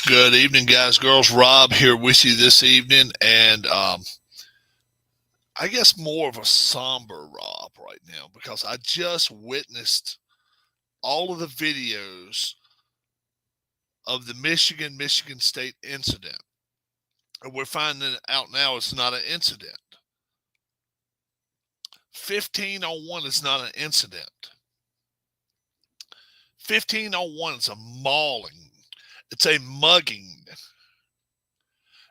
Good evening, guys, girls. Rob here with you this evening, and I guess more of a somber Rob right now because I just witnessed all of the videos of the Michigan State incident. And we're finding out now it's not an incident. 1501 is not an incident. 1501 is a mauling. It's a mugging.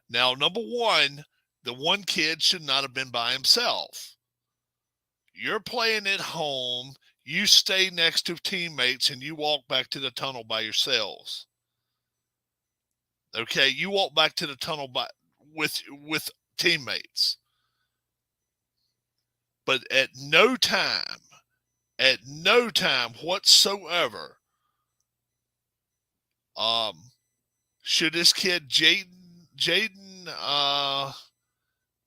Now, number one, the one kid should not have been by himself. You're playing at home. You stay next to teammates and you walk back to the tunnel by yourselves. Okay, you walk back to the tunnel with teammates. But at no time whatsoever, should this kid Jaden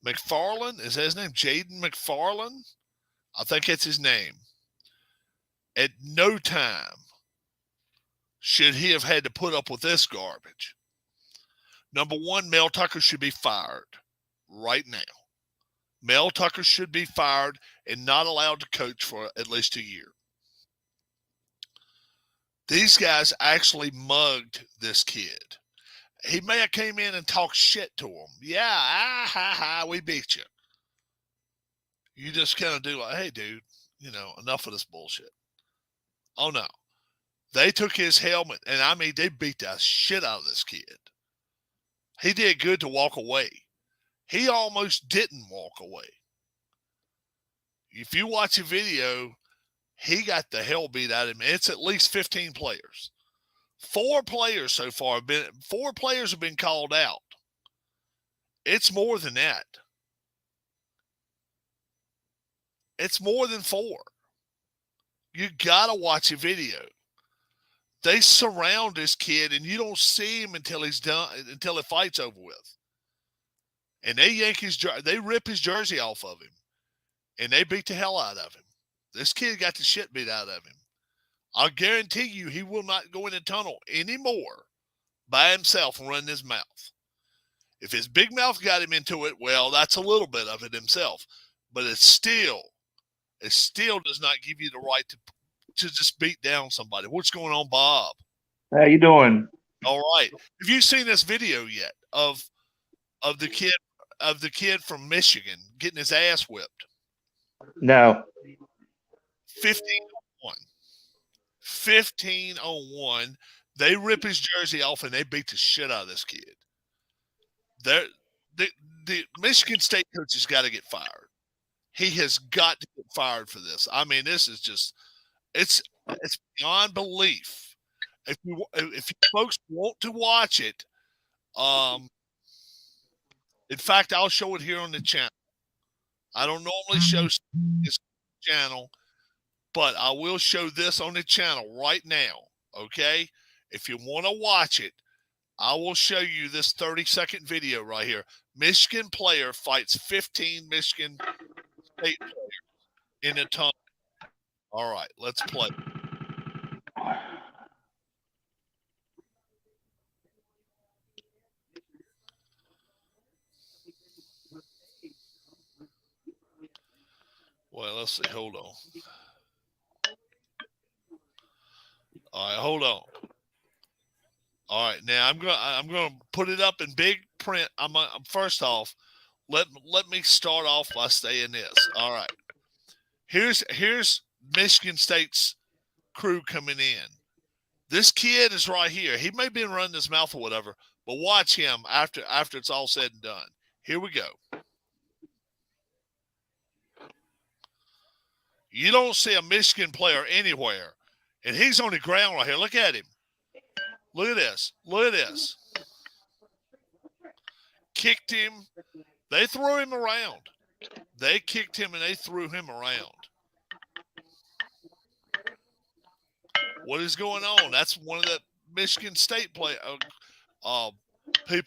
McFarland, is that his name? Jaden McFarland? I think that's his name. At no time should he have had to put up with this garbage. Number one, Mel Tucker should be fired right now. Mel Tucker should be fired and not allowed to coach for at least a year. These guys actually mugged this kid. He may have came in and talked shit to him. Yeah, we beat you. You just kind of do like, hey, dude, enough of this bullshit. Oh, no. They took his helmet, and I mean, they beat the shit out of this kid. He did good to walk away. He almost didn't walk away. If you watch the video, he got the hell beat out of him. It's at least 15 players. 4 players so far have been called out. It's more than that. It's more than 4. You gotta watch the video. They surround this kid and you don't see him until he's done, until the fight's over with. And they rip his jersey off of him. And they beat the hell out of him. This kid got the shit beat out of him. I'll guarantee you he will not go in the tunnel anymore by himself and run his mouth. If his big mouth got him into it, well, that's a little bit of it himself. But it still does not give you the right to just beat down somebody. What's going on, Bob? How you doing? All right. Have you seen this video yet of the kid from Michigan getting his ass whipped? No. 1501. 1501. They rip his jersey off and they beat the shit out of this kid. The Michigan State coach has got to get fired. He has got to get fired for this. I mean, this is just it's beyond belief. If you folks want to watch it, in fact, I'll show it here on the channel. I don't normally show this channel, but I will show this on the channel right now, okay? If you want to watch it, I will show you this 30-second video right here. Michigan player fights 15 Michigan State players in a tunnel. All right, let's play. Well, let's see. Hold on. All right, hold on. All right, now I'm gonna put it up in big print. First off, let me start off by saying this. All right, here's Michigan State's crew coming in. This kid is right here. He may be running his mouth or whatever, but watch him after it's all said and done. Here we go. You don't see a Michigan player anywhere, and he's on the ground right here. Look at him. Look at this. Look at this. Kicked him. They threw him around. They kicked him and they threw him around. What is going on? That's one of the Michigan State people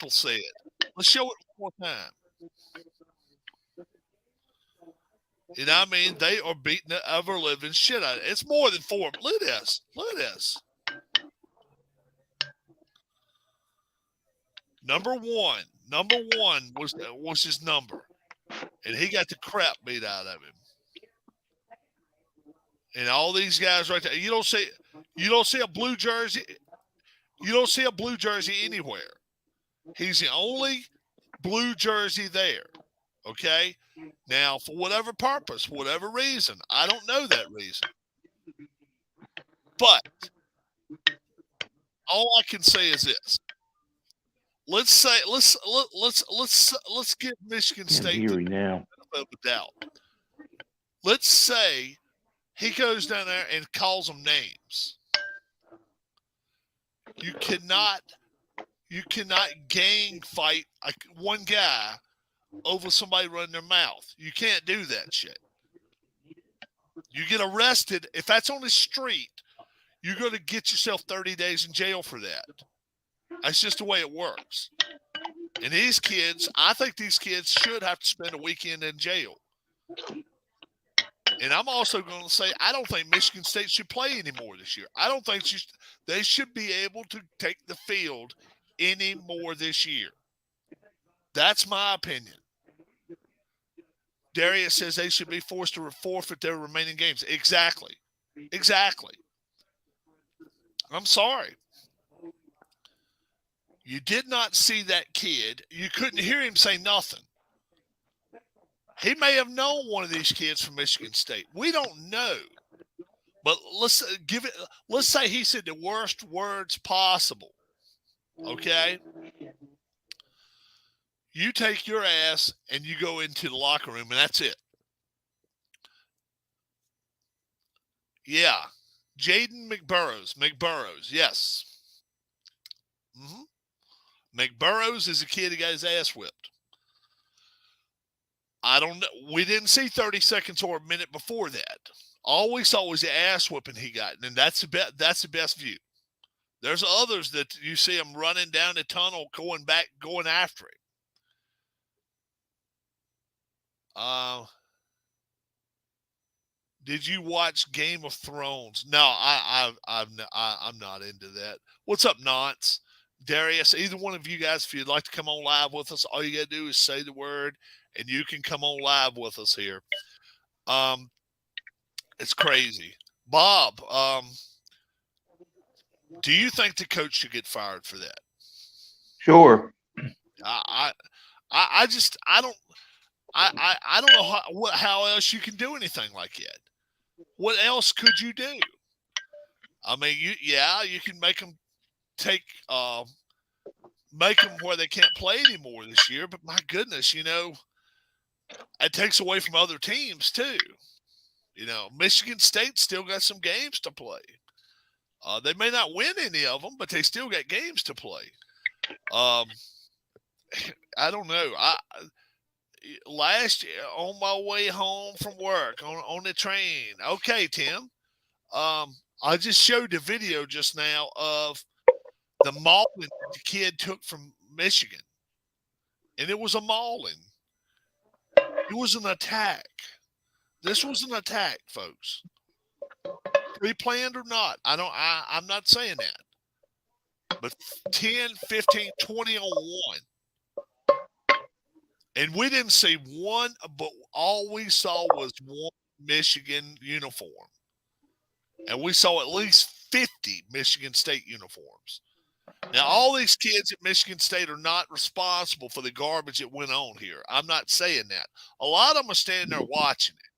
said. Let's show it one more time. And I mean, they are beating the ever living shit out of it. It's more than 4. Look at this. Look at this. Number one was his number, and he got the crap beat out of him. And all these guys right there, you don't see a blue jersey. You don't see a blue jersey anywhere. He's the only blue jersey there. Okay? Now, for whatever purpose, whatever reason, I don't know that reason. But all I can say is this. Let's give Michigan State the benefit of the doubt. Let's say he goes down there and calls them names. You cannot gang fight one guy over somebody running their mouth. You can't do that shit. You get arrested. If that's on the street, you're going to get yourself 30 days in jail for that. That's just the way it works. And these kids, I think these kids should have to spend a weekend in jail. And I'm also going to say, I don't think Michigan State should play anymore this year. I don't think they should be able to take the field anymore this year. That's my opinion. Darius says they should be forced to forfeit their remaining games. Exactly. I'm sorry. You did not see that kid. You couldn't hear him say nothing. He may have known one of these kids from Michigan State. We don't know. But let's say he said the worst words possible. Okay? You take your ass and you go into the locker room, and that's it. Yeah. Jaden McBurrows, yes. McBurrows is a kid who got his ass whipped. I don't know. We didn't see 30 seconds or a minute before that. All we saw was the ass whipping he got, and that's the best view. There's others that you see him running down the tunnel, going after him. Did you watch Game of Thrones? No, I'm not into that. What's up, Nance? Darius, either one of you guys, if you'd like to come on live with us, all you got to do is say the word, and you can come on live with us here. It's crazy. Bob, do you think the coach should get fired for that? Sure. I don't know how else you can do anything like that. What else could you do? I mean, you can make them where they can't play anymore this year. But my goodness, it takes away from other teams too. Michigan State still got some games to play. They may not win any of them, but they still got games to play. I don't know. Last year on my way home from work on the train. Okay, Tim. I just showed the video just now of the mauling that the kid took from Michigan. And it was a mauling. It was an attack. This was an attack, folks. Pre-planned or not. I'm not saying that. But 10, 15, 20 on one. And we didn't see one, but all we saw was one Michigan uniform. And we saw at least 50 Michigan State uniforms. Now, all these kids at Michigan State are not responsible for the garbage that went on here. I'm not saying that. A lot of them are standing there watching it.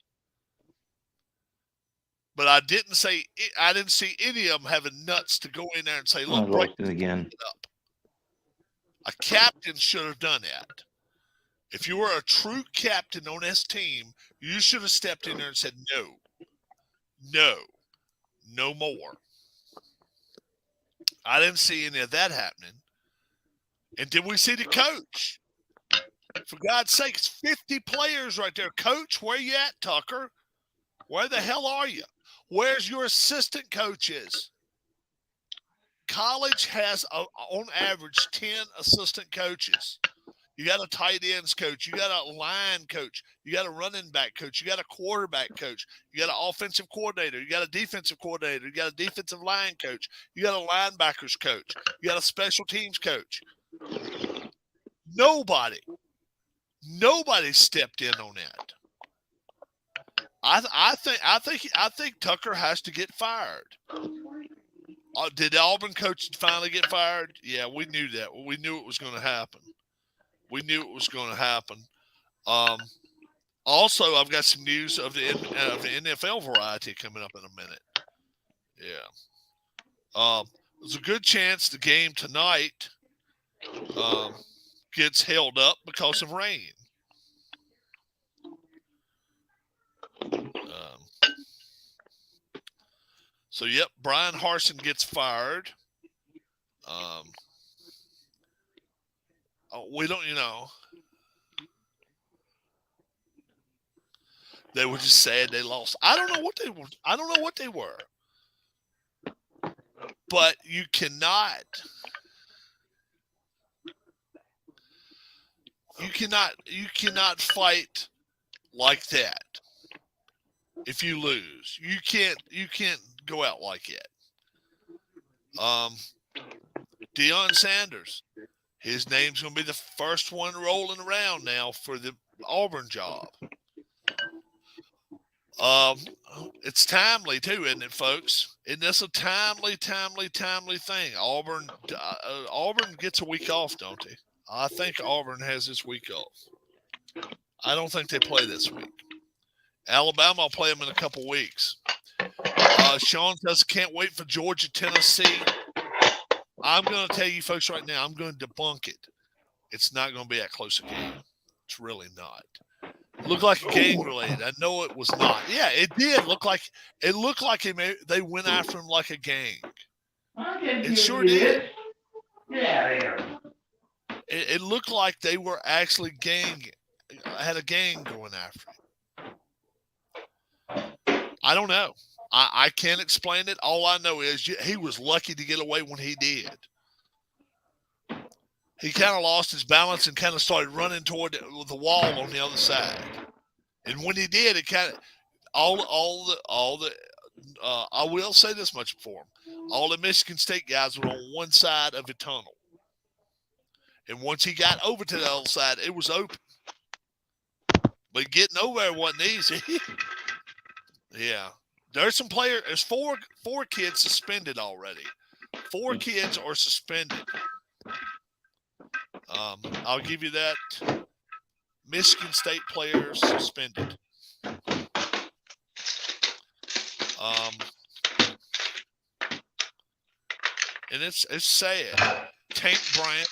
But I didn't see any of them having nuts to go in there and say, look, break it again. Up. A captain should have done that. If you were a true captain on this team, you should have stepped in there and said, no more. I didn't see any of that happening. And did we see the coach? For God's sakes, 50 players right there. Coach, where you at, Tucker? Where the hell are you? Where's your assistant coaches? College has, on average, 10 assistant coaches. You got a tight ends coach. You got a line coach. You got a running back coach. You got a quarterback coach. You got an offensive coordinator. You got a defensive coordinator. You got a defensive line coach. You got a linebackers coach. You got a special teams coach. Nobody stepped in on that. I think Tucker has to get fired. Did the Auburn coach finally get fired? Yeah, we knew that. We knew it was going to happen. Also, I've got some news of the NFL variety coming up in a minute. Yeah. There's a good chance the game tonight gets held up because of rain. So, yep, Brian Harsin gets fired. We don't, they were just sad they lost. I don't know what they were. But you cannot fight like that if you lose. You can't go out like it. Deion Sanders, his name's going to be the first one rolling around now for the Auburn job. It's timely too, isn't it, folks? Isn't this a timely thing? Auburn gets a week off, don't they? I think Auburn has this week off. I don't think they play this week. Alabama will play them in a couple weeks. Sean says, can't wait for Georgia, Tennessee. I'm going to tell you folks right now, I'm going to debunk it. It's not going to be that close a game. It's really not. It looked like a gang related. I know it was not. Yeah, it did look like they went after him like a gang. It sure did. Yeah, it looked like they were actually had a gang going after him. I don't know. I can't explain it. All I know is he was lucky to get away when he did. He kind of lost his balance and kind of started running toward the wall on the other side. And when he did, it kind of I will say this much for him. All the Michigan State guys were on one side of the tunnel. And once he got over to the other side, it was open. But getting over there wasn't easy. Yeah. There's some players. There's four kids suspended already. 4 kids are suspended. I'll give you that. Michigan State players suspended. And it's sad. Tank Bryant,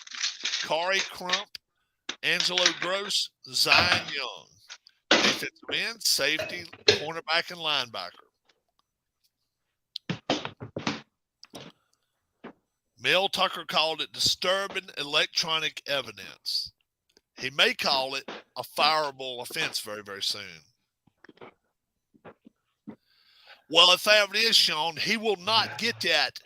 Kari Crump, Angelo Gross, Zion Young. Defensive end, safety, cornerback, and linebacker. Mel Tucker called it disturbing electronic evidence. He may call it a fireable offense very, very soon. Well, if that is, Sean, he will not get that.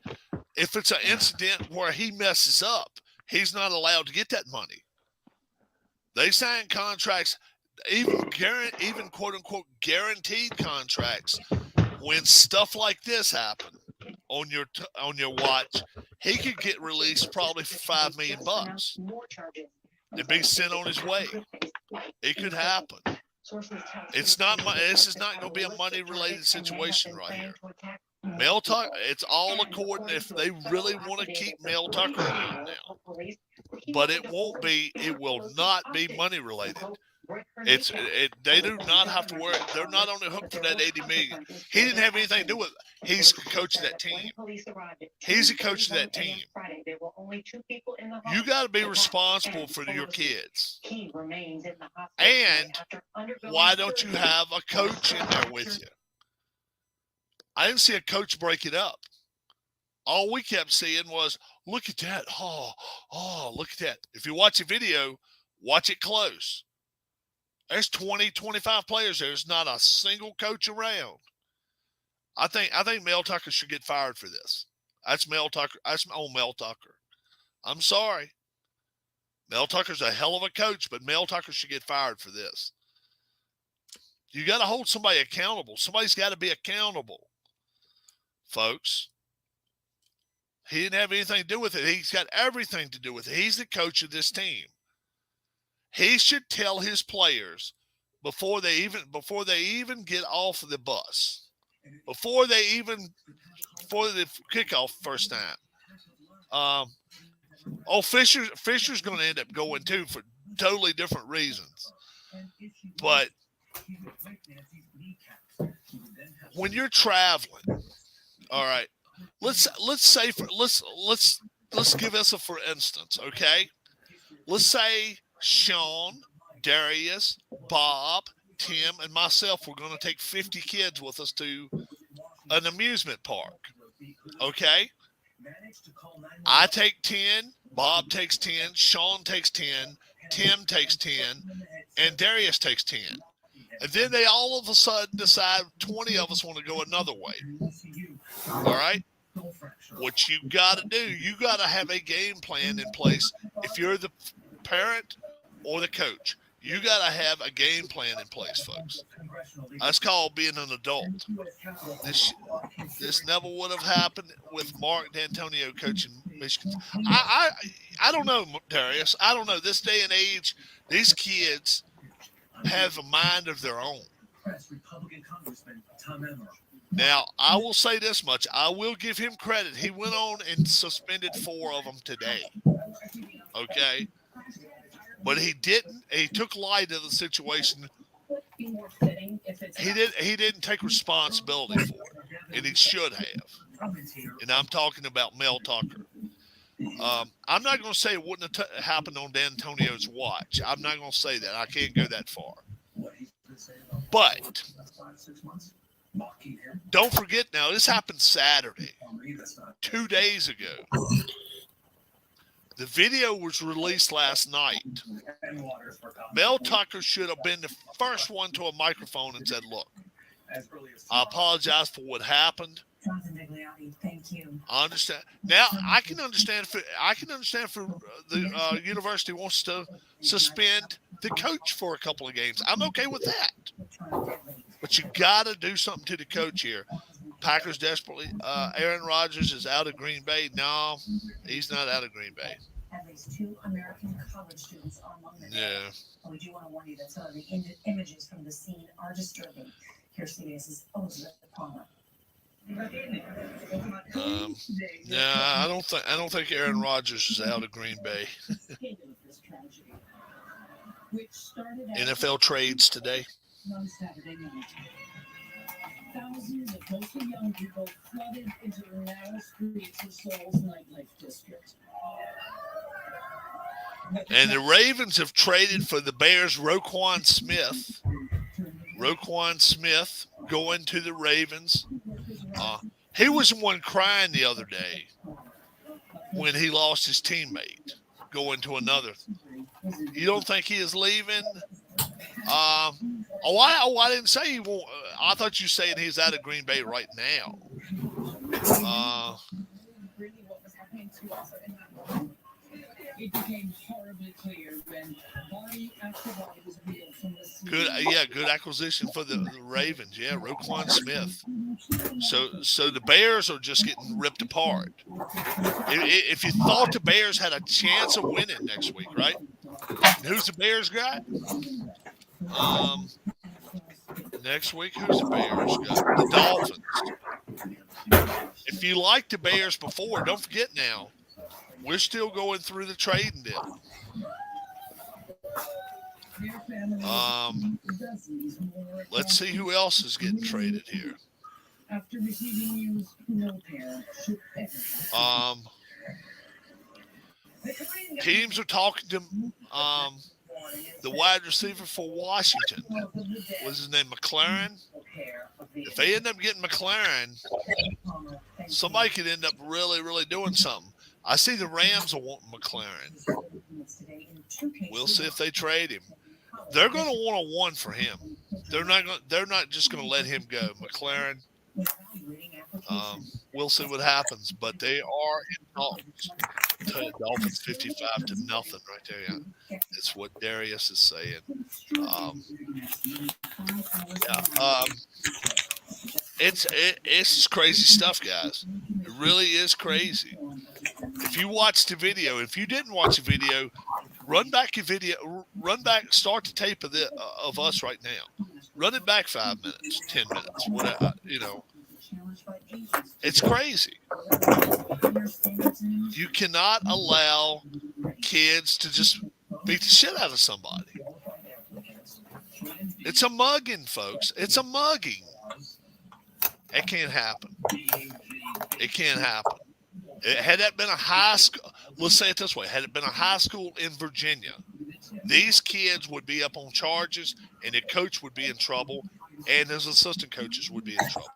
If it's an incident where he messes up, he's not allowed to get that money. They sign contracts, even quote-unquote guaranteed contracts, when stuff like this happens on your watch, he could get released probably for $5 million and be sent on his way. It could happen. It's not. This is not going to be a money-related situation right here. Mel Tucker. It's all according if they really want to keep Mel Tucker around now, but it won't be. It will not be money-related. They do not have to worry. They're not on the hook for that $80 million. He didn't have anything to do with it. He's the coach of that team. He's the coach of that team. You got to be responsible for your kids. And why don't you have a coach in there with you? I didn't see a coach break it up. All we kept seeing was, look at that. Oh, look at that. If you watch a video, watch it close. There's 20, 25 players there. There's not a single coach around. I think Mel Tucker should get fired for this. That's Mel Tucker. That's on Mel Tucker. I'm sorry. Mel Tucker's a hell of a coach, but Mel Tucker should get fired for this. You got to hold somebody accountable. Somebody's got to be accountable, folks. He didn't have anything to do with it. He's got everything to do with it. He's the coach of this team. he should tell his players before they even get off of the bus, before the kickoff first time. Fisher's going to end up going too for totally different reasons. But when you're traveling, all right, let's give us a for instance, okay? Let's say Sean, Darius, Bob, Tim, and myself were going to take 50 kids with us to an amusement park, okay? I take 10, Bob takes 10, Sean takes 10, Tim takes 10, and Darius takes 10. And then they all of a sudden decide 20 of us want to go another way. All right? What you got to do, you got to have a game plan in place. If you're the parent or the coach, you got to have a game plan in place, folks. That's called being an adult. This never would have happened with Mark D'Antonio coaching Michigan. I don't know, Darius. I don't know. This day and age, these kids have a mind of their own. Now, I will say this much. I will give him credit. He went on and suspended 4 of them today. Okay? But he didn't. He took light of the situation. He didn't take responsibility for it, and he should have. And I'm talking about Mel Tucker. I'm not going to say it wouldn't have happened on D'Antonio's watch. I'm not going to say that. I can't go that far. But don't forget now, this happened Saturday, 2 days ago. The video was released last night. Mel Tucker should have been the first one to a microphone and said, look, I apologize for what happened. Thank you. I understand. Now, I can understand if the university wants to suspend the coach for a couple of games. I'm okay with that. But you got to do something to the coach here. Packers desperately. Aaron Rodgers is out of Green Bay. No, he's not out of Green Bay. At least 2 American college students are among them. Yeah. We do want to warn you that some of the images from the scene are disturbing. Here's CBS's Elizabeth Palmer. Yeah, I don't think Aaron Rodgers is out of Green Bay. NFL trades today. On Saturday night, thousands of mostly young people flooded into the narrow streets of Seoul's nightlife district. And the Ravens have traded for the Bears' Roquan Smith. Roquan Smith going to the Ravens. He was the one crying the other day when he lost his teammate going to another. You don't think he is leaving? I didn't say he won't. I thought you saying he's out of Green Bay right now. It became horribly clear when body after body was wheeled from the scene. Good acquisition for the Ravens. Yeah, Roquan Smith. So the Bears are just getting ripped apart. If you thought the Bears had a chance of winning next week, right? Who's the Bears got? Next week, who's the Bears got? The Dolphins. If you liked the Bears before, don't forget now, we're still going through the trading deal. Let's see who else is getting traded here. After receiving news, no pair should ever. Teams are talking to the wide receiver for Washington. What's his name? McLaurin. If they end up getting McLaurin, somebody could end up really, really doing something. I see the Rams are wanting McLaurin. We'll see if they trade him. They're going to want a 1 for him. They're not just going to let him go. McLaurin. We'll see what happens, but they are in talks. Dolphins 55-0 right there. Yeah. That's what Darius is saying. It's crazy stuff, guys. It really is crazy. If you watched the video, if you didn't watch the video, Run back your video. Run back. Start the tape of us right now. Run it back 5 minutes, 10 minutes, whatever. It's crazy. You cannot allow kids to just beat the shit out of somebody. It's a mugging, folks. It's a mugging. It can't happen. It can't happen. Had that been a high school, let's say it this way, had it been a high school in Virginia, these kids would be up on charges, and the coach would be in trouble, and his assistant coaches would be in trouble.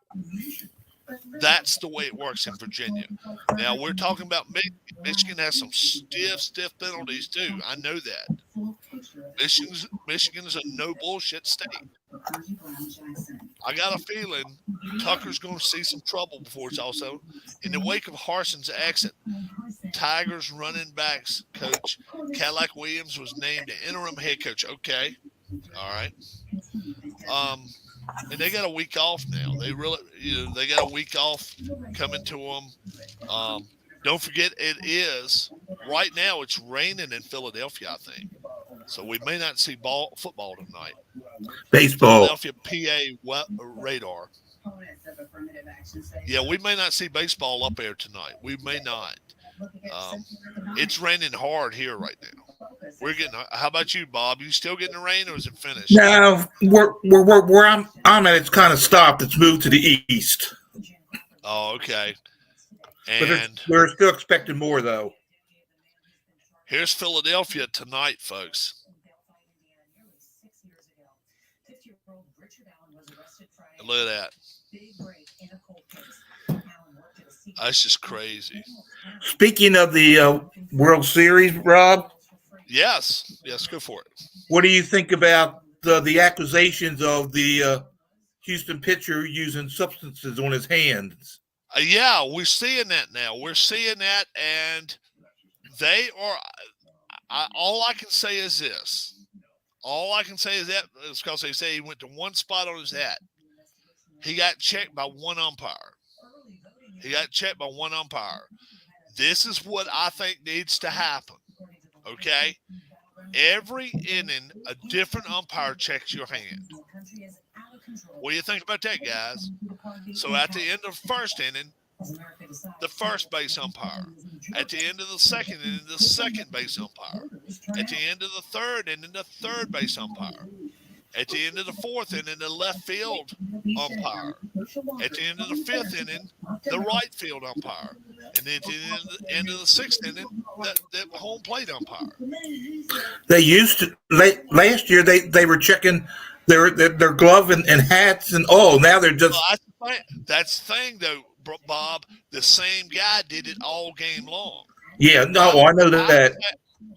That's the way it works in Virginia. Now, we're talking about Michigan. Michigan has some stiff penalties, too. I know that. Michigan's a no bullshit state. I got a feeling Tucker's going to see some trouble before it's also in the wake of Harson's exit. Tigers running backs coach Cadillac Williams was named the interim head coach. Okay, all right. And they got a week off now. They really, they got a week off coming to them. Don't forget, it is right now. It's raining in Philadelphia, I think. So we may not see football tonight. Baseball. Philadelphia, PA radar. Yeah, we may not see baseball up there tonight. We may not. It's raining hard here right now. We're getting. How about you, Bob? You still getting the rain, or is it finished? No, where I'm at, it's kind of stopped. It's moved to the east. Oh, okay. But And we're still expecting more, though. here's Philadelphia tonight, folks. Look at that. That's just crazy. Speaking of the World Series, Rob, Yes, go for it. what do you think about the accusations of the Houston pitcher using substances on his hands? Yeah, we're seeing that now. We're seeing that, and they are. All I can say is this. All I can say is that it's because they say he went to one spot on his hat. He got checked by one umpire. This is what I think needs to happen. Okay? Every inning, a different umpire checks your hand. What do you think about that, guys? So at the end of the first inning, the first base umpire. At the end of the second inning, the second base umpire. At the end of the third inning, the third base umpire. At the end of the fourth inning, the left field umpire. At the end of the fifth inning, the right field umpire. And then at the end of the sixth inning, the home plate umpire. They used to last year. They were checking their glove and hats and all. Now they're just. Well, that's the thing, though, Bob. The same guy did it all game long. Yeah, no, I know that.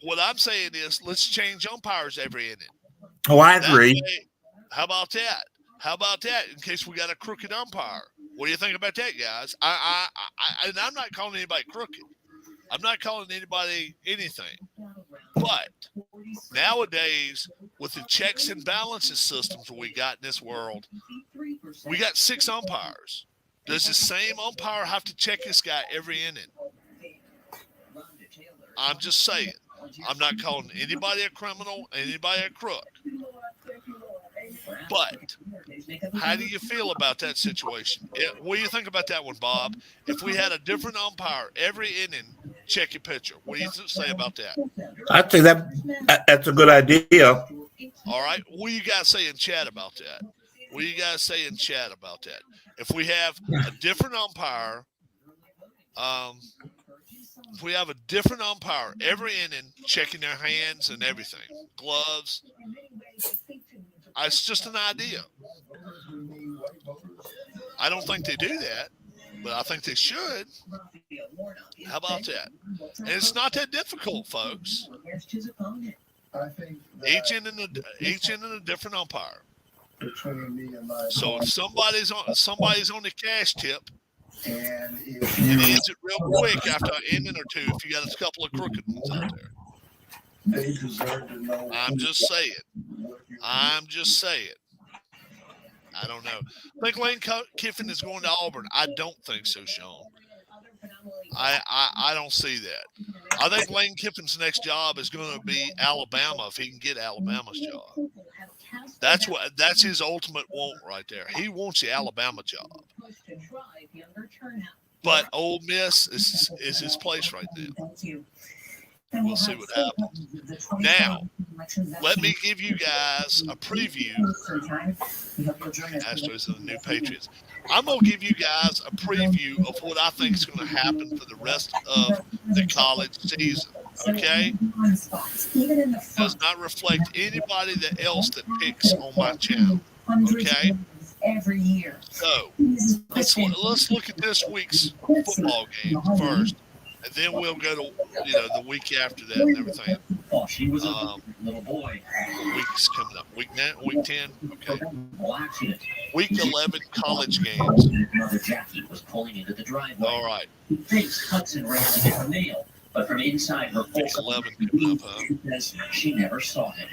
What I'm saying is, let's change umpires every inning. Oh, I agree. How about that? How about that? In case we got a crooked umpire, what do you think about that, guys? And I'm not calling anybody crooked. I'm not calling anybody anything. But nowadays, with the checks and balances systems we got in this world, we got 6 umpires. Does the same umpire have to check this guy every inning? I'm just saying. I'm not calling anybody a criminal, anybody a crook. But how do you feel about that situation? What do you think about that one, Bob? If we had a different umpire every inning, check your pitcher. What do you say about that? I think that's a good idea. All right. What do you guys say in chat about that? If we have a different umpire, if we have a different umpire every inning, checking their hands and everything, gloves, it's just an idea. I don't think they do that, but I think they should. How about that? And it's not that difficult, folks. Each inning a different umpire. So if somebody's on the cash tip, and it ends it real quick after an inning or two if you got a couple of crooked ones out there. They deserve to know. I'm just saying. I don't know. I think Lane Kiffin is going to Auburn. I don't think so, Sean. I don't see that. I think Lane Kiffin's next job is going to be Alabama if he can get Alabama's job. That's his ultimate want right there. He wants the Alabama job. But Ole Miss is his place right now. We'll see what happens. Now, let me give you guys a preview. Astros and the new Patriots. I'm going to give you guys a preview of what I think is going to happen for the rest of the college season. Okay? Does not reflect anybody else that picks on my channel. Okay? Every year. So let's look at this week's football game first, and then we'll go to the week after that and everything. Oh, she was a little boy. Week's coming up. Week 10. Okay. Watching it. Week 11 college games. Mother Jackie was pulling into the driveway. All right. He thinks Hudson ran to get the mail, but from inside her Week 11 coming up, huh? says she never saw him.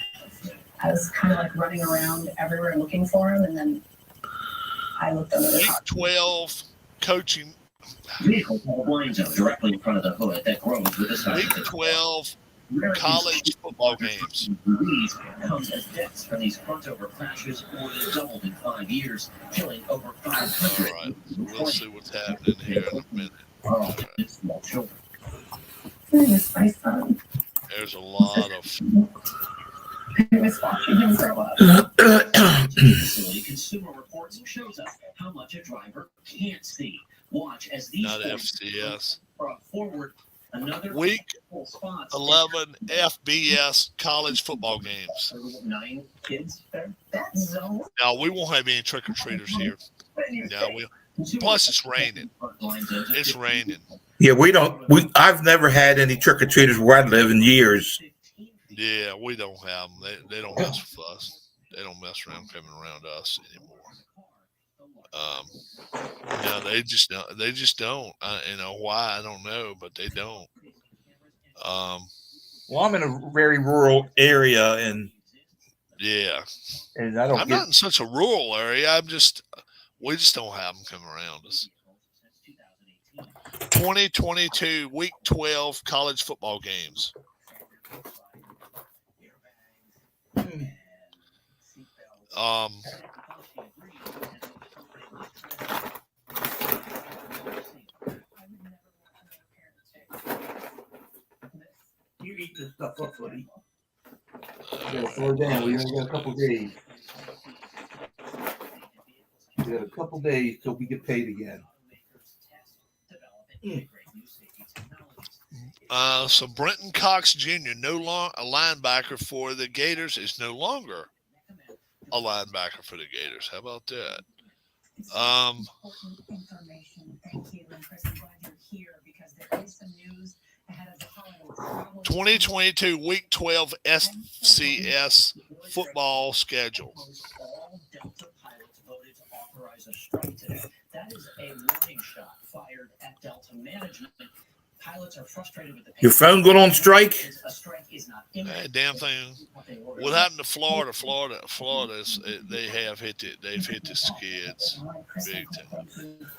I was kind of like running around everywhere looking for him, and then I looked under the Week car. 12 coaching. Vehicle pulled blinds up directly in front of the hood that grows with the side. Week 12 college football games. Louise comes as deaths from these front-over crashes more than doubled in 5 years, killing over 500. All right. We'll see what's happening here in a minute. Oh, small children. Miss my son. There's a lot of I miss watching him grow up. Facility Consumer Reports shows us how much a driver can't see. Watch as these not forces FCS. brought forward another Week full spots. 11 FBS college football games. 9 kids there. That's so. Now we won't have any trick or treaters here. No, plus it's raining. It's raining. Yeah, I've never had any trick or treaters where I live in years. Yeah, we don't have them. They don't mess with us. They don't mess around coming around us anymore. No, they just don't. They just don't. Why? I don't know, but they don't. Well, I'm in a very rural area, and Yeah, I don't I'm not in such a rural area. We just don't have them come around us. 2022 Week 12 college football games. You eat this stuff up, buddy. Slow down. We only got a couple days. We got a couple days till we get paid again. So Brenton Cox Jr., a linebacker for the Gators, is no longer a linebacker for the Gators. How about that? Thank you, and Chris, I'm glad you're here because there is some news ahead of the holidays. 2022 Week 12 FCS football schedule. All Delta pilots voted to authorize a strike today. That is a warning shot fired at Delta management. Pilots are frustrated with the Your phone going on strike? A strike is not That damn thing. What happened to Florida? Florida, they've hit the skids big time.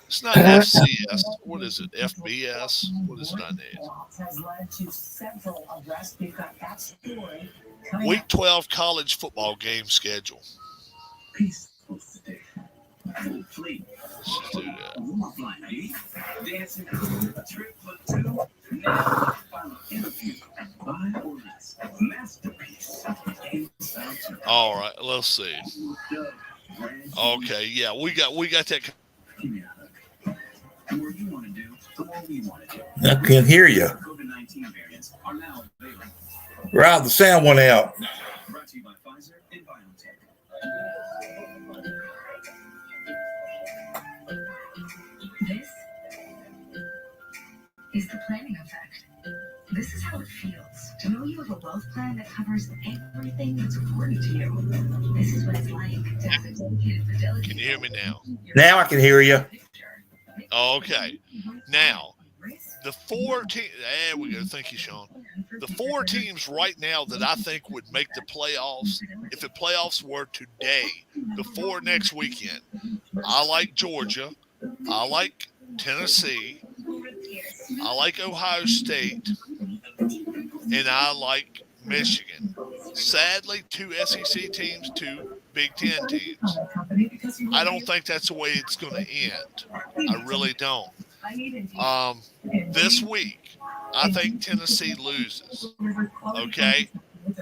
It's not FCS. What is it? FBS? What is it I need? Has led to several arrests. We've got that story coming Week up. 12 college football game schedule. peaceful state. Fleet. Let's just do that. Flying, baby. Dancing. A trip for two. Now, final interview. Buy or less. Masterpiece. All right, let's see. Okay, yeah, we got that. Give me a hug. The more you want to do, the more we want to do. I can't hear you. COVID-19 variants are now available. Rob, the sound went out. Brought to you by Pfizer and BioNTech. This is the planning effect. This is how it feels to know you have a wealth plan that covers everything that's important to you. This is what it's like to have a dedicated fidelity. Can you hear me now? Now I can hear you. Okay. Now, the 4 teams. There we go. Thank you, Sean. The 4 teams right now that I think would make the playoffs, if the playoffs were today, the 4 next weekend. I like Georgia. I like Tennessee. I like Ohio State, and I like Michigan. Sadly, 2 SEC teams, 2 Big Ten teams. I don't think that's the way it's going to end. I really don't. This week, I think Tennessee loses. Okay?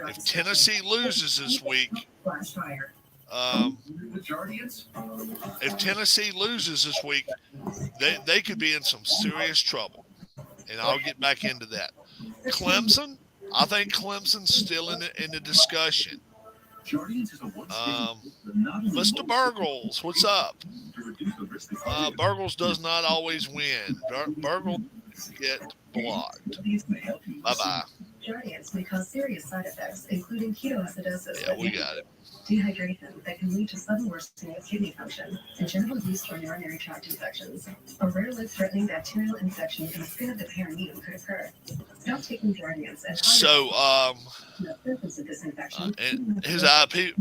If Tennessee loses this week, if Tennessee loses this week, they could be in some serious trouble. And I'll get back into that. Clemson, I think Clemson's still in the discussion. Mr. Burgles, what's up? Burgles does not always win. Burgles get blocked. Bye-bye. Jardiance may cause serious side effects, including ketoacidosis. Yeah, we got it. Dehydration that can lead to sudden worsening of kidney function and general use for urinary tract infections. A rare life-threatening bacterial infection in the skin of the perineum could occur. Stop taking Jardiance and So, the purpose of this infection. and his IP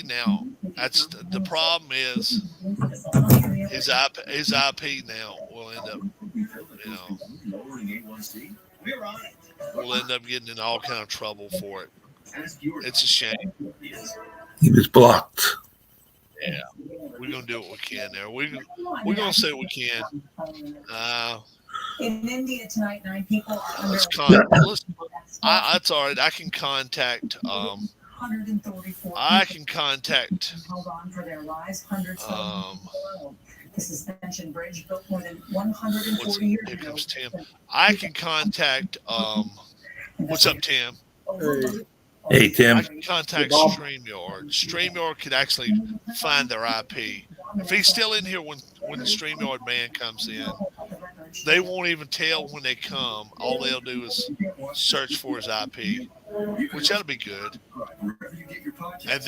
now. That's the problem is his IP now will end up, we'll end up getting in all kind of trouble for it. It's a shame. He was blocked. Yeah, we're gonna do what we can there. We're gonna say what we can. In India tonight, 9 people are under That's all right. I can contact. 134. I can contact. Held on for their lives. Hundreds of the suspension bridge built more than 140 years Here ago. comes Tim. I can contact. What's up, Tim? Hey, Tim. I can contact StreamYard. StreamYard could actually find their IP. If he's still in here when the StreamYard man comes in, they won't even tell when they come. All they'll do is search for his IP, which that'll be good. And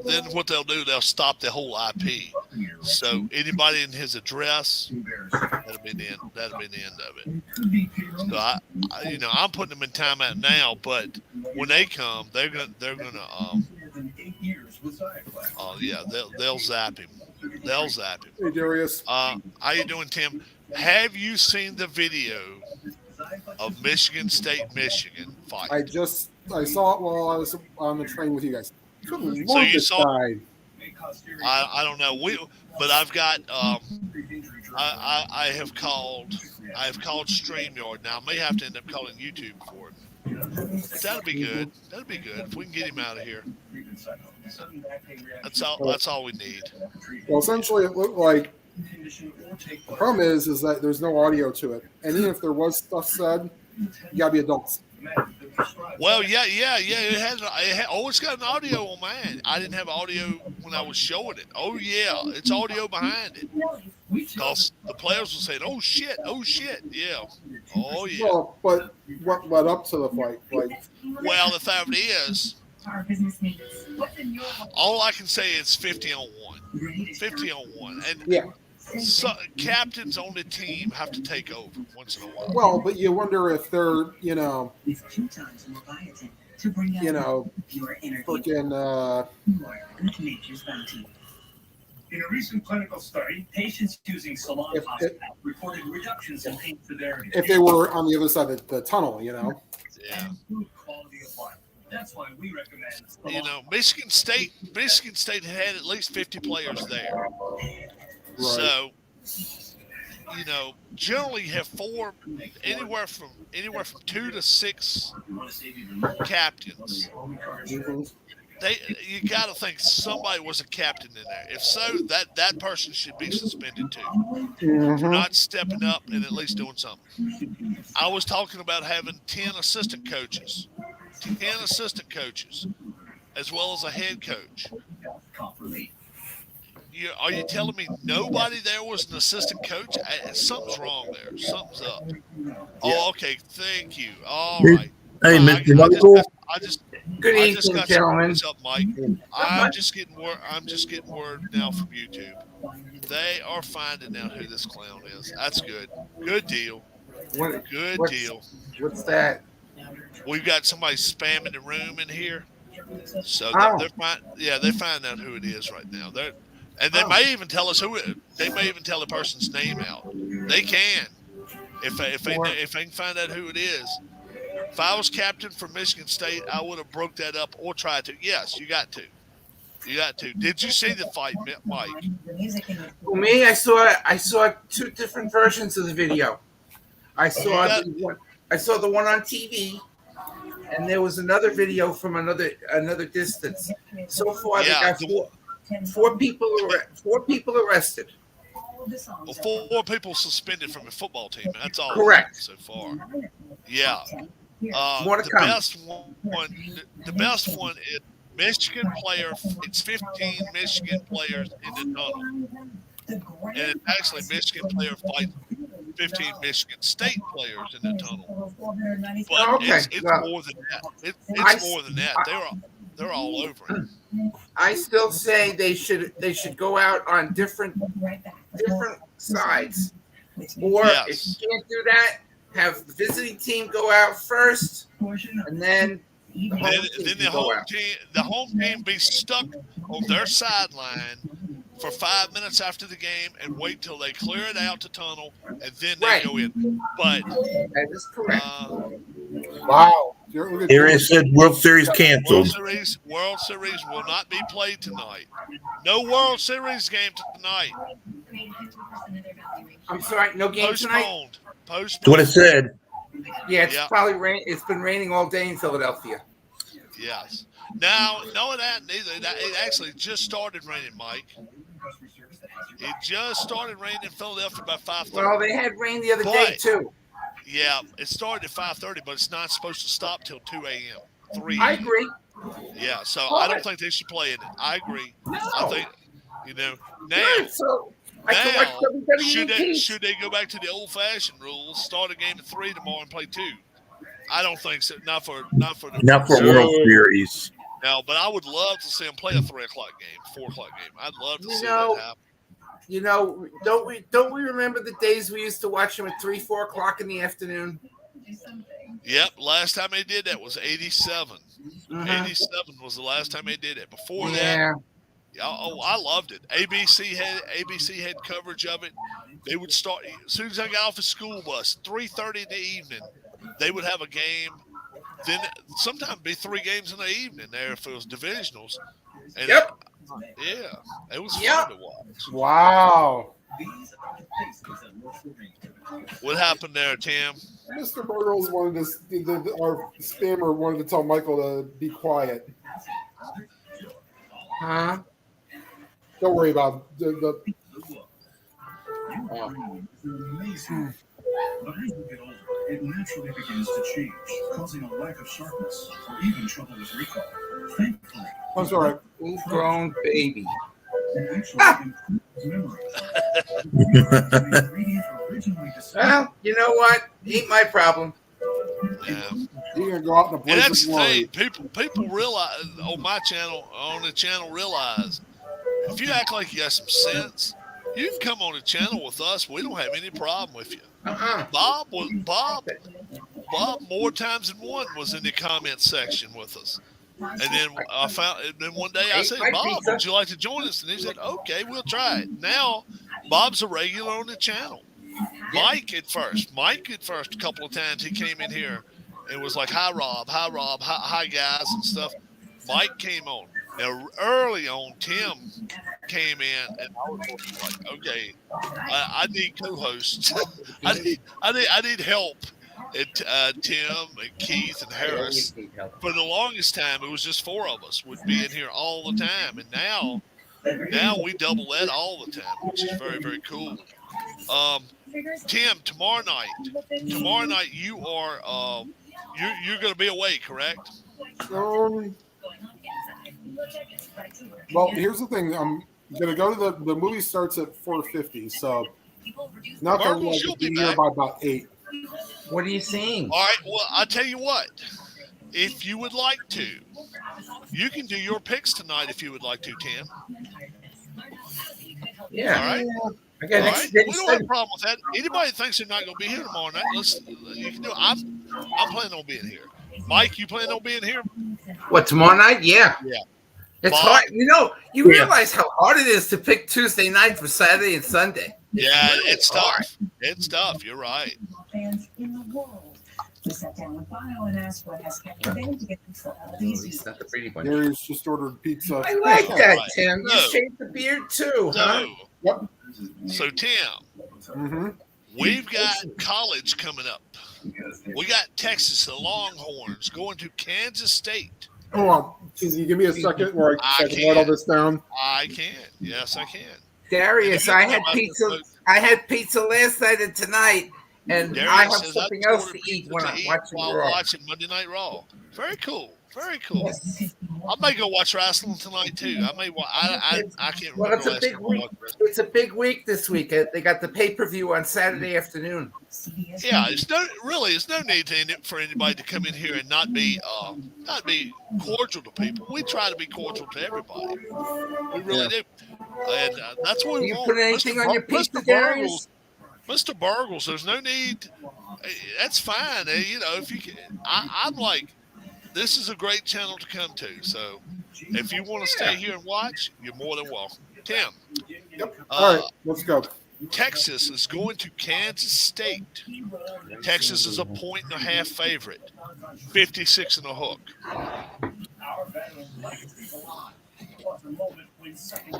then what they'll do, they'll stop the whole IP. So anybody in his address, that'll be the end of it. So I'm putting them in timeout now, but when they come, they're gonna they'll zap him. They'll zap him. Hey, Darius. How you doing, Tim? Have you seen the video of Michigan State, Michigan fight? I saw it while I was on the train with you guys. Good So Lord, you this saw- guy. I don't know. But I've got I have called StreamYard. Now I may have to end up calling YouTube for it. That'll be good. That'll be good if we can get him out of here. That's all we need. Well, essentially, it looked like the problem is that there's no audio to it, and even if there was stuff said, you gotta be adults. Well, yeah. It's got an audio on mine. I didn't have audio when I was showing it. Oh yeah, it's audio behind it. Because the players were saying, "Oh shit, yeah, oh yeah." Well, but what led up to the fight? Like, Well, the fact is, Our business needs. What's in your all I can say is 50 on 1. 50 on 1. And yeah. so, captains on the team have to take over once in a while. Well, but you wonder if they're, With 2 times more biotin to bring out your energy. freaking. More than nature's bounty. In a recent clinical study, patients using Salon If- Hospital reported reductions in pain severity If they were on the other side of the tunnel, Yeah. and improved quality of life. That's why we recommend Salon. Michigan State had at least 50 players there. So, generally you have anywhere from 2 to 6 captains. Mhm. You got to think somebody was a captain in there. If so, that person should be suspended too. For Mhm. not stepping up and at least doing something. I was talking about having 10 assistant coaches, as well as a head coach. Are you telling me nobody there was an assistant coach? Something's wrong there. Something's up. Oh, okay. Thank you. All right. Hey, Mr. Michael. Good I just evening, got gentlemen. what's up, Mike? I'm just getting word now from YouTube. They are finding out who this clown is. That's good. Good deal. Good deal. What's that? We've got somebody spamming the room in here, so Oh. they're finding out who it is right now. They may even tell us who it. They may even tell the person's name out. They can. If they can find out who it is. If I was captain for Michigan State, I would have broke that up or tried to. Yes, you got to. You got to. Did you see the fight, Mike? For me, I saw two different versions of the video. I saw the one on TV, and there was another video from another distance. So far, they got four people arrested. Well, 4 people suspended from the football team. That's all. Correct. So far. Yeah. More to The come. best one is Michigan player. It's 15 Michigan players in the tunnel. And it's actually Michigan player fights 15 Michigan State players in the tunnel. But Okay, it's well, more than that. It's more than that. They're all over it. I still say they should go out on different sides. Or if you can't do that, have the visiting team go out first, and then the home team be stuck on their sideline for 5 minutes after the game and wait till they clear it out to tunnel, and then they go in. But that is correct. Wow. Here it said World Series canceled. World Series will not be played tonight. No World Series game tonight. I'm sorry, no game tonight. Postponed. That's what it said. Yeah, it's probably rain. It's been raining all day in Philadelphia. Yes. Now, knowing that, it actually just started raining, Mike. It just started raining in Philadelphia by 5:30. Well, they had rain the other day too. Yeah, it started at 5:30, but it's not supposed to stop till 2 a.m. 3 I a.m. agree. Yeah, so I don't think they should play it. I agree. No. I think, now, Good, so I can watch WWE. should they go back to the old-fashioned rules, start a game at 3 tomorrow and play 2? I don't think so. Not for World Series. No, but I would love to see them play a 3 o'clock game, 4 o'clock game. I'd love to see that happen. You know, don't we remember the days we used to watch them at 3, 4 o'clock in the afternoon? Yep, last time they did that was 87. Mm-hmm. 87 was the last time they did it. Before that, I loved it. ABC had coverage of it. They would start as soon as I got off the school bus, 3:30 in the evening. They would have a game. Then sometimes be 3 games in the evening there if it was divisionals. And yep. It was fun to watch. Wow. What happened there, Tim? Mr. Burgles wanted our spammer wanted to tell Michael to be quiet. Huh? Don't worry about the But as we get older, it naturally begins to change, causing a lack of sharpness or even trouble with recall. Thankfully, I'm sorry. Full-grown baby. it actually improves memory. Well, you know what? Ain't my problem. Yeah. You're gonna go out in the And blaze that's of the glory. thing. People realize on the channel realize if you act like you got some sense, you can come on the channel with us. We don't have any problem with you. Bob more times than one was in the comment section with us. And then one day I said, Bob, would you like to join us? And he said, okay, we'll try it. Now Bob's a regular on the channel. Mike at first a couple of times he came in here and was like, hi Rob, hi guys and stuff. Mike came on. Now early on, Tim came in and I was like, okay, I need co-hosts. I need help. And Tim and Keith and Harris. For the longest time, it was just 4 of us would be in here all the time, and now we double that all the time, which is very, very cool. Tim, tomorrow night you are you're going to be away, correct? Well, here's the thing. I'm gonna go to the movie starts at 4:50, so not gonna be here by about 8. What are you saying? All right. Well, I'll tell you what. If you would like to, you can do your picks tonight. If you would like to, Tim. Yeah. All right. I got All right. We don't have a problem with that. Anybody that thinks they're not going to be here tomorrow night, you can do it. I'm planning on being here. Mike, you planning on being here? What, tomorrow night? Yeah. Yeah. It's Bob? hard. You know, you realize how hard it is to pick Tuesday night for Saturday and Sunday. Yeah, it's tough. It's tough. You're right. top fans in the world. We sat down with Bio and asked what has kept the band together for all these It's years. not the Brady Bunch. Gary's just ordered pizza. I like that, Right. Tim. You No. shaved the beard too, huh? So, so Tim, Mm-hmm. we've got college coming up. We got Texas, the Longhorns, going to Kansas State. Hold on. Can you give me a second where I can write all this down? I can. Yes, I can. Darius, I had pizza. I had pizza last night and tonight, and Darius I have says something I've else ordered to eat pizza when to I'm eat watching while Raw. watching Monday Night Raw. Very cool. Very cool. I may go watch wrestling tonight too. I may. I can't Well, remember. it's a last big time I week. watched wrestling. It's a big week this week. They got the pay-per-view on Saturday afternoon. Yeah, it's no need for anybody to come in here and not be cordial to people. We try to be cordial to everybody. We really do, and that's what Do we you want. put anything on your pizza, Mr. Darius? Mr. Burgles, there's no need. That's fine. You know, if you can, I'm like, this is a great channel to come to. So if you want to stay here and watch, you're more than welcome. Tim, All right, let's go. Texas is going to Kansas State. Texas is a 1.5 favorite, 56 and a hook. Our veterans like to speak a lot. What the moment when second.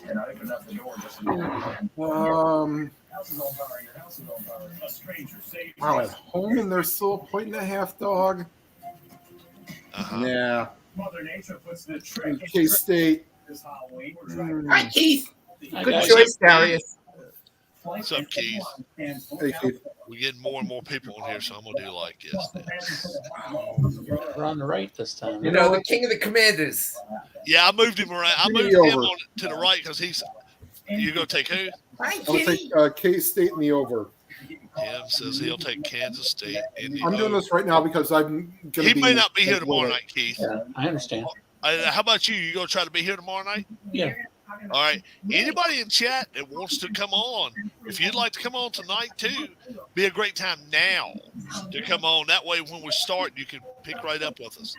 And I opened up the door just in time. House is on fire, your house is on fire. A stranger saved Wow, us. at home and they're still a 1.5 dog. Uh-huh. Yeah. Mother Nature puts the trick in K State. this Halloween. We're trying Hi, Keith. to Good choice, Darius. What's up, Keith? Hey, Keith. We're getting more and more people on here, so I'm gonna do like this. We're on the right this time. You know, the king of the commanders. Yeah, I moved him around. I Give me moved him over. on to the right because he's. You gonna take who? Hi, I'll Kitty. take K State in the over. Tim says he'll take Kansas State. In the I'm doing over. this right now because I'm going to He may not be here tomorrow night, Keith. Yeah, I understand. How about you? You gonna try to be here tomorrow night? Yeah. All right. Anybody in chat that wants to come on, if you'd like to come on tonight too, be a great time now to come on. That way, when we start, you can pick right up with us.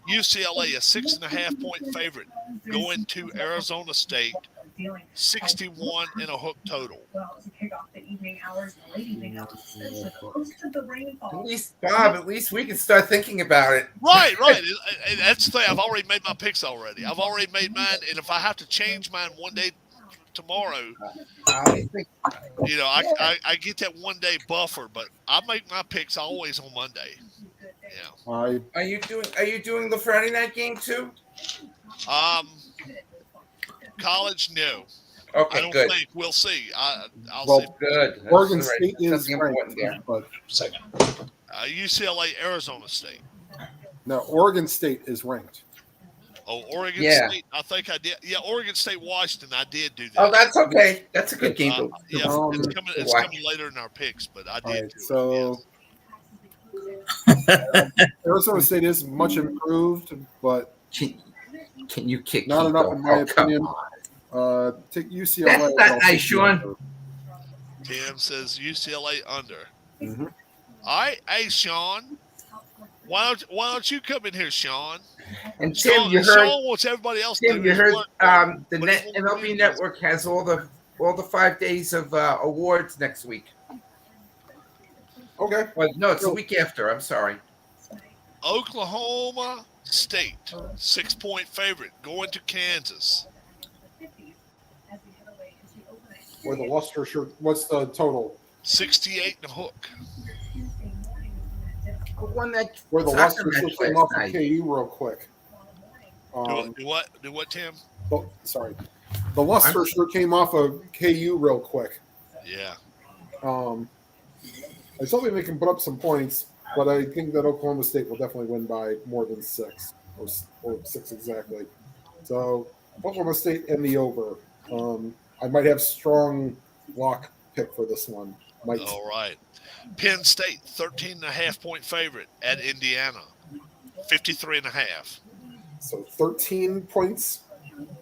UCLA, a 6.5 point favorite, going to Arizona State, 61 and a hook total. Well, to kick off the evening hours, the late evening hours, Spencer hosted the rainfall. At least, Bob, at least we can start thinking about it. Right. And that's the thing. I've already made my picks already. I've already made mine, and if I have to change mine one day tomorrow, I think you know, I get that 1 day buffer, but I make my picks always on Monday. Yeah. Are you doing the Friday night game too? College, no. Okay, I don't good. think. We'll see. I'll Well, see. Good. That's Oregon all right. State is Something important there. ranked, but Second. UCLA, Arizona State. no, Oregon State is ranked. Oh, Oregon Yeah. State. I think I did. Yeah, Oregon State, Washington. I did do that. Oh, that's okay. That's a good game. Yeah, it's coming. It's watch. coming later in our picks, but I All did. right, do so it, Arizona State is much improved, but Can you kick? not Keith enough off? in my Oh, come opinion. on. Take UCLA. That's not I'll nice, take Sean. the over. yes. Tim says UCLA under. Mhm. All right, hey Sean. Why don't you come in here, Sean? And Tim, Sean, you heard. Sean wants everybody else to Tim, do you his heard. work. The What Net do you want to MLB do? Network has all the 5 days of awards next week. Okay. Well, no, it's the week after. I'm sorry. Oklahoma State, 6 point favorite, going to Kansas. Or the Worcestershire. What's the total? 68 and a hook. The one that Where the soccer Worcestershire match came last off of night. KU real quick. Do what, Tim? Oh, sorry. The Worcestershire came off of KU real quick. Yeah. I was hoping they can put up some points, but I think that Oklahoma State will definitely win by more than 6 or 6 exactly. So Oklahoma State and the over. I might have strong lock pick for this one. Might. All right. Penn State, 13.5 point favorite at Indiana, 53 and a half. So 13 points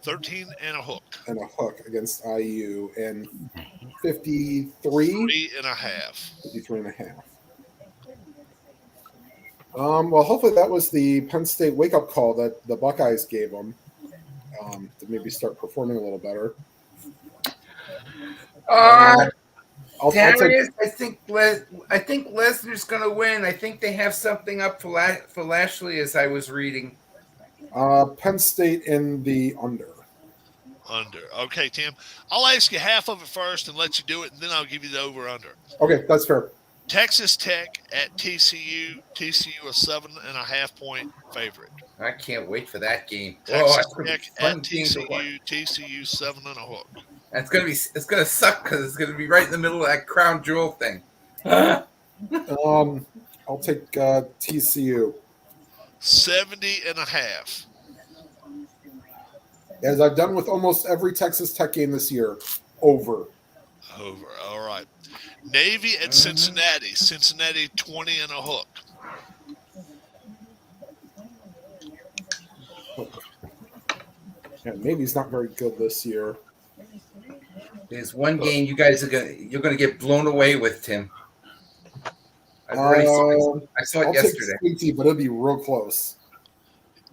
13 and a hook. and a hook against IU and 53, 3 and a half. 53 and a half. Well, hopefully that was the Penn State wake-up call that the Buckeyes gave them to maybe start performing a little better. I'll take Darius, I think Lesnar's going to win. I think they have something up for Lashley, as I was reading. Penn State in the under. Under. Okay, Tim. I'll ask you half of it first and let you do it, and then I'll give you the over/under. Okay, that's fair. Texas Tech at TCU. TCU a 7.5 point favorite. I can't wait for that game. Texas that's gonna be Tech a fun at game to watch. TCU 7.5. It's gonna suck because it's gonna be right in the middle of that crown jewel thing. I'll take TCU. 70.5. As I've done with almost every Texas Tech game this year, over. Over. All right. Navy at Cincinnati. Cincinnati 20 and a hook. Yeah, Navy's not very good this year. There's one game you're gonna get blown away with, Tim. I saw it I'll yesterday. take Safety, but it'll be real close.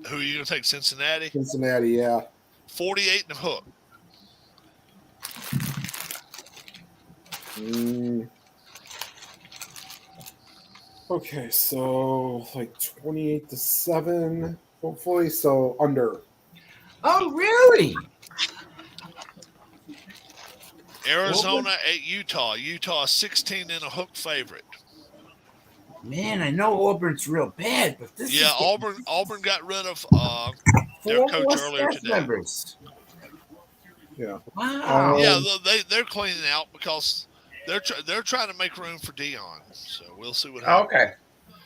Who are you going to take? Cincinnati? Cincinnati, yeah. 48 and a hook. Okay, so like 28-7, hopefully. So under. Oh, really? Arizona at Utah. Utah 16 and a hook favorite. Man, I know Auburn's real bad, but this is Auburn got rid of their coach earlier today. Members. Yeah. Wow. Yeah, they're cleaning out because they're trying to make room for Dion. So we'll see what happens.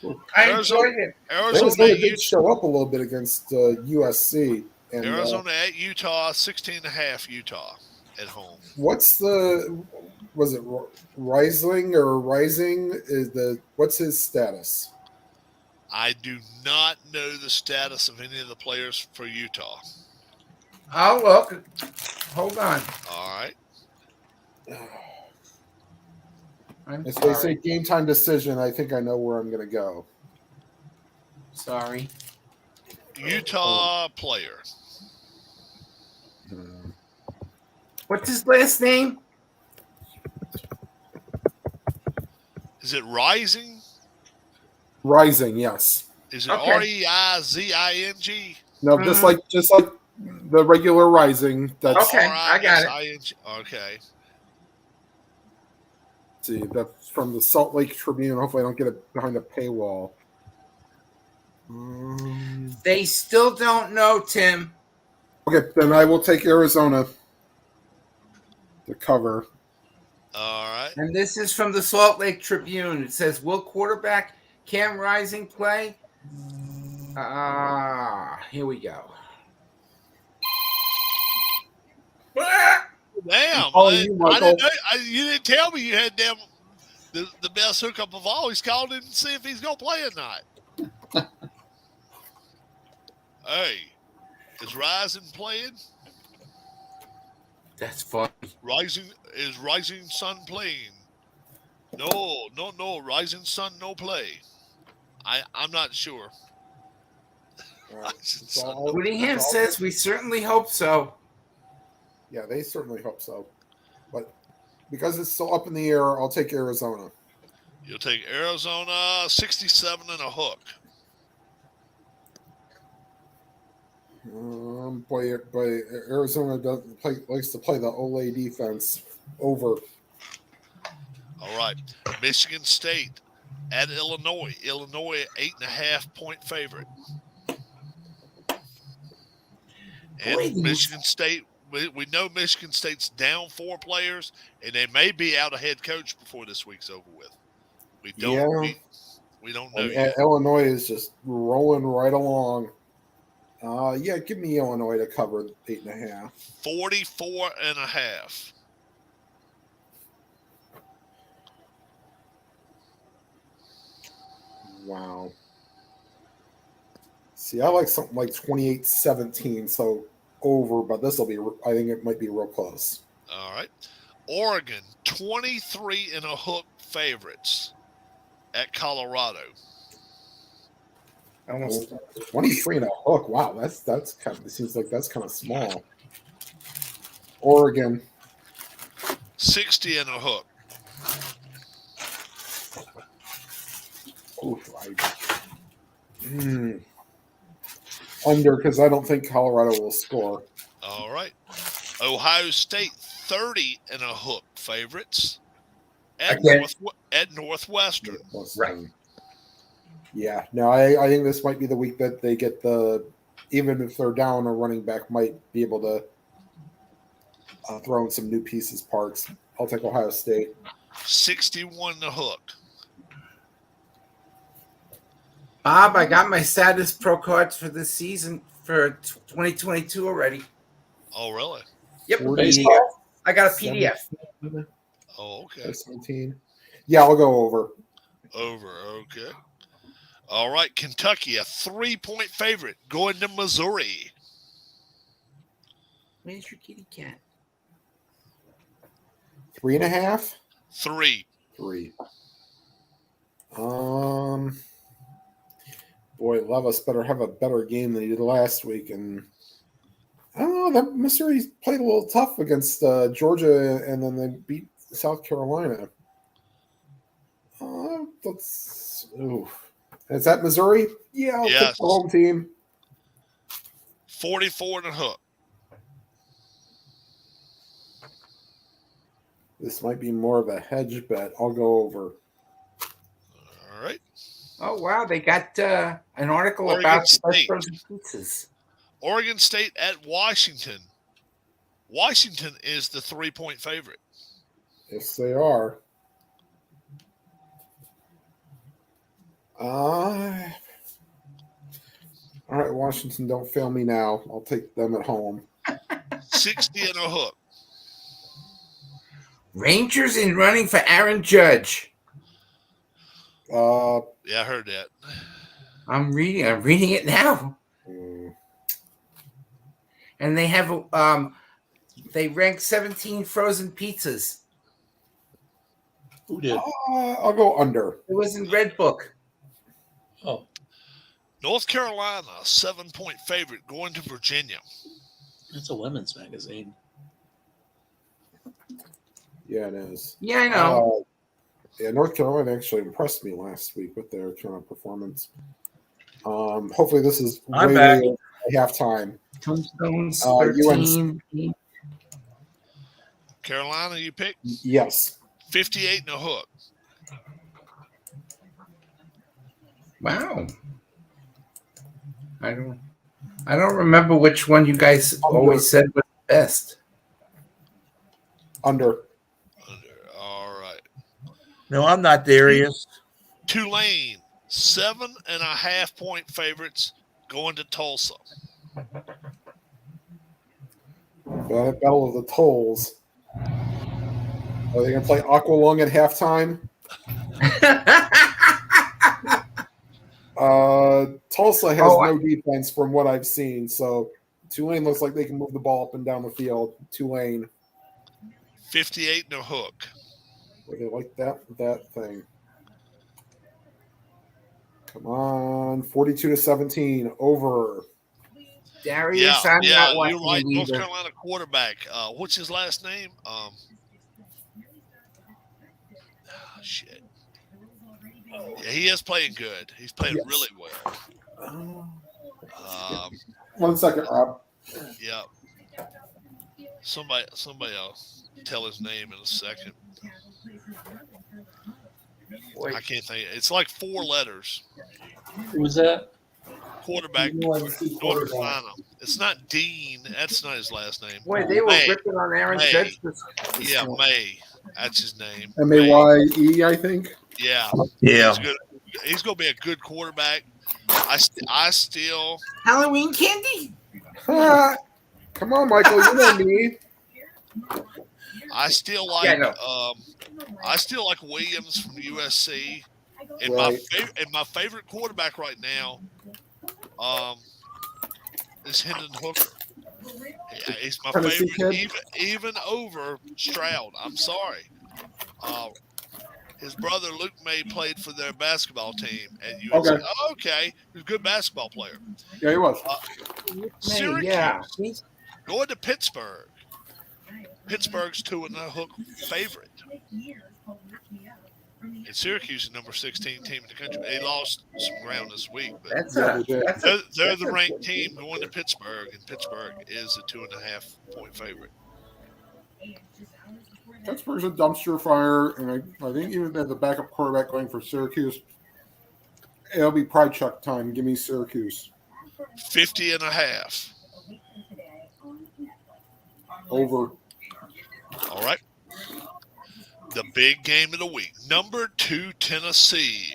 Okay. I enjoyed it. Arizona did show up a little bit against USC. And, Arizona at Utah, 16.5 Utah at home. Was it Rising or Rising? What's his status? I do not know the status of any of the players for Utah. I'll look. Hold on. All right. If they say game time decision, I think I know where I'm going to go. Sorry. Utah player. What's his last name? Is it Rising? Rising, yes. Is it Reizing? No, just like the regular Rising. That's okay. I got it. Okay. See, that's from the Salt Lake Tribune. Hopefully, I don't get it behind a paywall. They still don't know, Tim. Okay, then I will take Arizona to cover. All right. And this is from the Salt Lake Tribune. It says, will quarterback Cam Rising play? Here we go. Damn. You, I didn't know, you didn't tell me you had the best hookup of all. He's called in to see if he's going to play or not. Hey, is Rising playing? That's funny. Is Rising Sun playing? No. Rising Sun no play. I'm not sure. Whittingham says we certainly hope so. Yeah, they certainly hope so. But because it's still up in the air, I'll take Arizona. You'll take Arizona 67 and a hook. Arizona likes to play the Ole defense over. All right. Michigan State at Illinois. Illinois 8.5 point favorite. And Michigan State, we know Michigan State's down 4 players, and they may be out a head coach before this week's over with. We don't know yet. Illinois is just rolling right along. Give me Illinois to cover 8.5. 44.5. Wow. See, I like something like 28-17, so over, but I think it might be real close. All right. Oregon, 23 and a hook favorites at Colorado. Almost 23 and a hook. Wow, that's kind of, it seems like that's kind of small. Oregon, 60 and a hook. Under, because I don't think Colorado will score. All right. Ohio State 30 and a hook favorites at, Again. at Northwestern. Right. Yeah, no, I think this might be the week that they get the, even if they're down, a running back might be able to throw in some new pieces, parts. I'll take Ohio State. 61 the hook. Bob, I got my Satis Pro cards for this season for 2022 already. Oh, really? Yep. Baseball. I got a PDF. Oh, okay. 17. Yeah, I'll go over. Over. Okay. All right. Kentucky, a 3-point favorite, going to Missouri. Where's your kitty cat? 3.5. 3. 3. Boy, Levis better have a better game than he did last week, and I don't know. That Missouri played a little tough against Georgia, and then they beat South Carolina. Is that Missouri? Yeah, I'll Yes. pick the home team. 44 and a hook. This might be more of a hedge bet. I'll go over. All right. Oh, wow. They got an article Oregon about the State. best frozen pizzas. Oregon State at Washington. Washington is the 3-point favorite. Yes, they are. All right, Washington, don't fail me now. I'll take them at home. 60 and a hook. Rangers in running for Aaron Judge. Yeah, I heard that. I'm reading it now. And they have they rank 17 frozen pizzas. Who did? I'll go under. It was in Red Book. Oh, North Carolina, 7-point favorite, going to Virginia. it's a women's magazine. Yeah, it is. Yeah, I know. Yeah, North Carolina actually impressed me last week with their kind of performance. Hopefully this is I'm back. way halftime. Tombstones, UNC. 13. Carolina, you pick Yes. 58 and a hook. Wow. I don't remember which one you guys always said was best. Under. All right. No, I'm not Darius. Tulane, 7.5-point favorites, going to Tulsa. Battle of the Tolls. Are they going to play Aqualung at halftime? Tulsa has no defense from what I've seen, so Tulane looks like they can move the ball up and down the field. Tulane. 58 and a hook. They like that thing. Come on, 42-17 over. Darius, Yeah, I'm yeah, not watching you're right. North either. Carolina quarterback. What's his last name? Shit. Yeah, he is playing good. He's playing really well. 1 second, Rob. Yeah. Somebody else tell his name in a second. I can't think. It's like 4 letters. Who was that? Quarterback, North Carolina. It's not Dean. That's not his last name. Boy, they were May. ripping on Aaron May. Judge. Yeah, May. That's his name. Maye, I think. Yeah. Yeah. He's going to be a good quarterback. I still. Halloween candy? Come on, Michael. You know me. I still like. I still like Williams from USC. And my favorite quarterback right now is Hendon Hooker. Yeah, he's my Tennessee favorite, even over Stroud. I'm sorry. His brother Luke May played for their basketball team at USC. Okay. Okay, he's a good basketball player. Yeah, he was. Syracuse Yeah. going to And Syracuse is number 16 team in the country. They lost some ground this week, but That's Yeah, a they did. that's they're, a they're that's the a ranked good team going to Pittsburgh, and Pittsburgh is a 2.5 point favorite. Pittsburgh's a dumpster fire, and I think even if they have the backup quarterback going for Syracuse, it'll be pride chuck time. Give me Syracuse. 50.5. Over. All right. The big game of the week. Number 2, Tennessee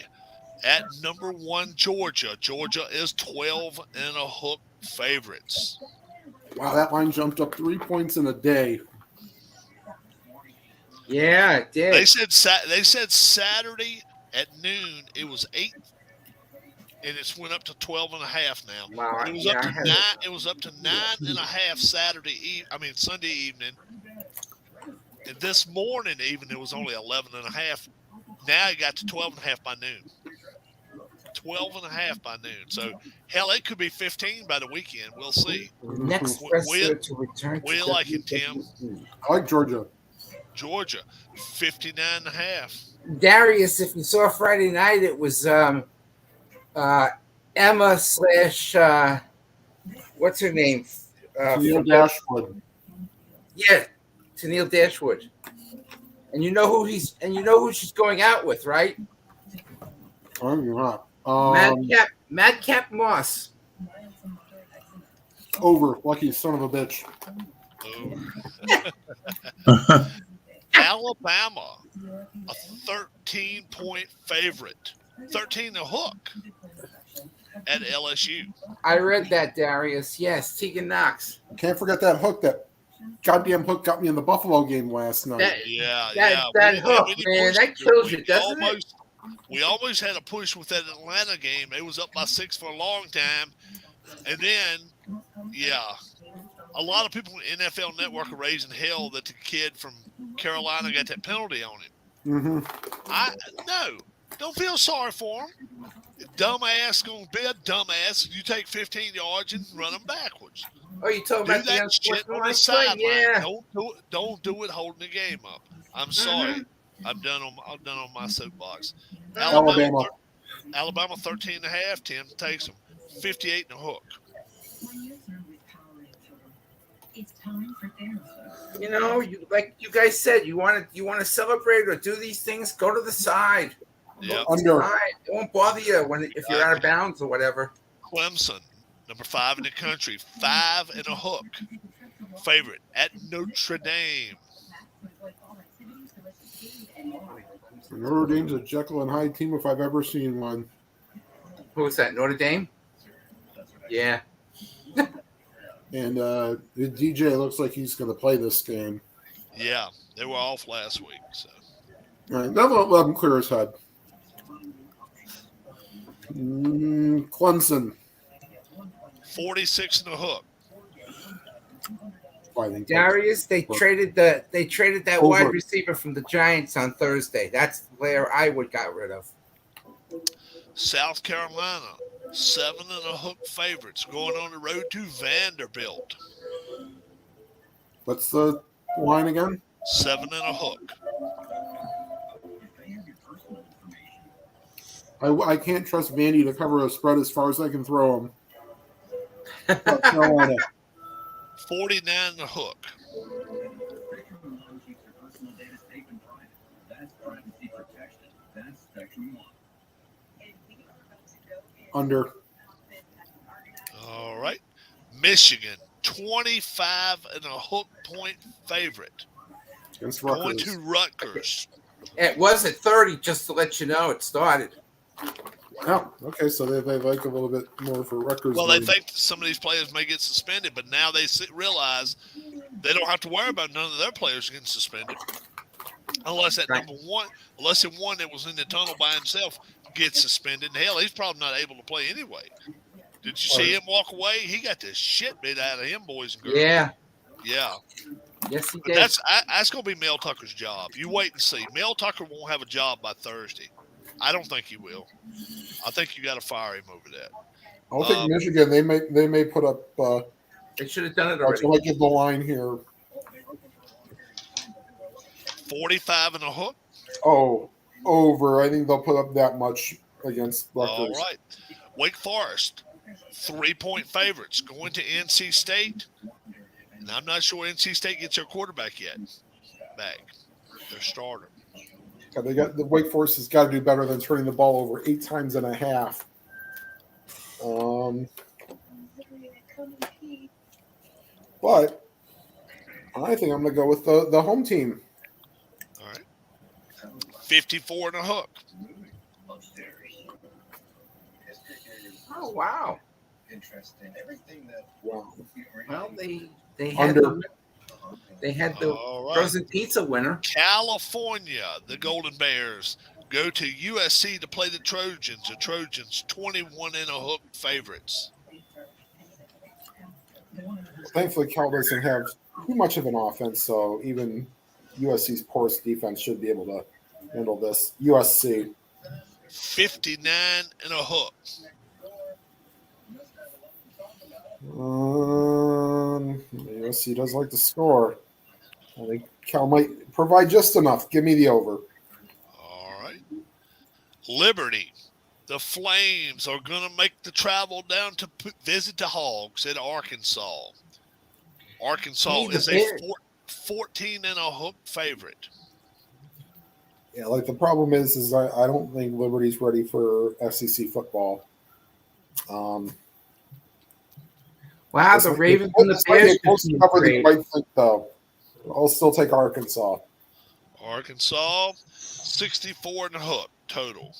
at number 1, Georgia. Georgia is 12.5 favorites. Wow, that line jumped up 3 points in a day. Yeah, it did. They said Saturday at noon it was 8, and it's went up to 12.5 now. Wow, It was yeah, up to I heard 9. it. It was up to 9.5 Sunday evening. And this morning even it was only 11.5. Now it got to 12.5 by noon. 12.5 by noon. So hell, it could be 15 by the weekend. We'll see. Next Will- wrestler to return. will you to like it, Tim? WWE. I like Georgia. Georgia, 59.5. Darius, if you saw Friday night, it was Emma slash what's her name? Neil Dashwood. Yeah, Tennille Dashwood. And you know who she's going out with, right? I'm not. Madcap Moss. Over. Lucky son of a bitch. Alabama, a 13-point favorite. 13 a hook at LSU. I read that, Darius. Yes, Tegan Knox. Can't forget that hook. That goddamn hook got me in the Buffalo game last night. That hook, man, that kills you, doesn't it? We almost had a push with that Atlanta game. It was up by 6 for a long time. And then, a lot of people in NFL Network are raising hell that the kid from Carolina got that penalty on him. Mm-hmm. Don't feel sorry for him. Dumbass gonna be a dumbass. You take 15 yards and run them backwards. Oh, you talking Do about the that shit on the unsportsmanlike sideline. play? Yeah. Don't do it holding the game up. I'm sorry. I'm done on my soapbox. Alabama. Alabama 13.5. Tim takes them 58 and a hook. You know, like you guys said, you want to celebrate or do these things, go to the side. Yeah. Under. It won't bother you if you're out of bounds or whatever. Clemson, number 5 in the country, 5 and a hook. Favorite at Notre Dame. Notre Dame's a Jekyll and Hyde team if I've ever seen one. Who was that? Notre Dame? Yeah. And the DJ looks like he's going to play this game. Yeah, they were off last week. So All right, let him clear his head. Clemson. 46 and a hook. I think Darius, they traded that Over. wide receiver from the Giants on Thursday. That's the player I would got rid of. South Carolina, 7 and a hook favorites going on the road to Vanderbilt. What's the line again? 7 and a hook. I can't trust Vandy to cover a spread as far as I can throw him. South Carolina. 49 and a hook. Under. All right. Michigan, 25 and a hook point favorite. Against Going Rutgers. to Rutgers. It was at 30, just to let you know it started. Oh, okay. So they like a little bit more for Rutgers. Well, they than- think some of these players may get suspended, but now they realize they don't have to worry about none of their players getting suspended. Unless that Right. number one, unless the one that was in the tunnel by himself gets suspended. And hell, he's probably not able to play anyway. Did you see him walk away? He got the shit beat out of him, boys and girls. Yeah. Yeah. Yes, he But did. that's going to be Mel Tucker's job. You wait and see. Mel Tucker won't have a job by Thursday. I don't think he will. I think you got to fire him over that. I don't think Michigan. They may put up. They should have done it That's already. what I give the line here. 45 and a hook. Oh, Over. I think they'll put up that much against Rutgers. All right. Wake Forest, 3-point favorites going to NC State. And I'm not sure NC State gets their quarterback yet. Back. Their starter. Yeah, they got the Wake Forest has got to do better than turning the ball over 8 times and a half. But I think I'm going to go with the home team. All right. 54 and a hook. Oh wow! Interesting. Everything that Wow. Well, they had the All right. frozen pizza winner. California, the Golden Bears go to USC to play the Trojans. The Trojans 21 and a hook favorites. Thankfully, Cal doesn't have too much of an offense, so even USC's porous defense should be able to handle this. USC. 59 and a hook. USC does like to score. I think Cal might provide just enough. Give me the over. All right. Liberty. The Flames are going to make the travel down to visit the Hogs at Arkansas. Arkansas is a 14 and a hook favorite. Yeah, like the problem is I don't think Liberty's ready for SEC football. Wow, the Ravens and the Bears. Cover the right foot, though. I'll still take Arkansas. Arkansas, 64 and a hook total.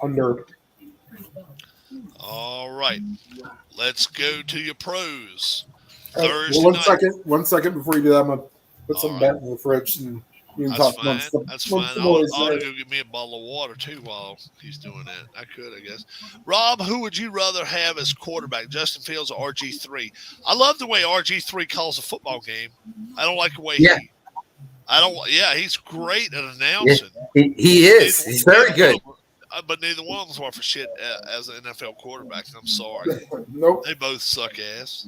Under. All right. Let's go to your pros. Well, Thursday one night. second before you do that, I'm gonna put some All bat in the fridge and you can That's talk fine. once the- That's once fine. the I'll boys go say. get me a bottle of water too while he's doing that. I could, I guess. Rob, who would you rather have as quarterback, Justin Fields or RG3? I love the way RG3 calls a football game. I don't like the way Yeah. he's great at announcing. He is. He's very good. But neither one of them's worth for shit as an NFL quarterback. I'm sorry. Nope. They both suck ass.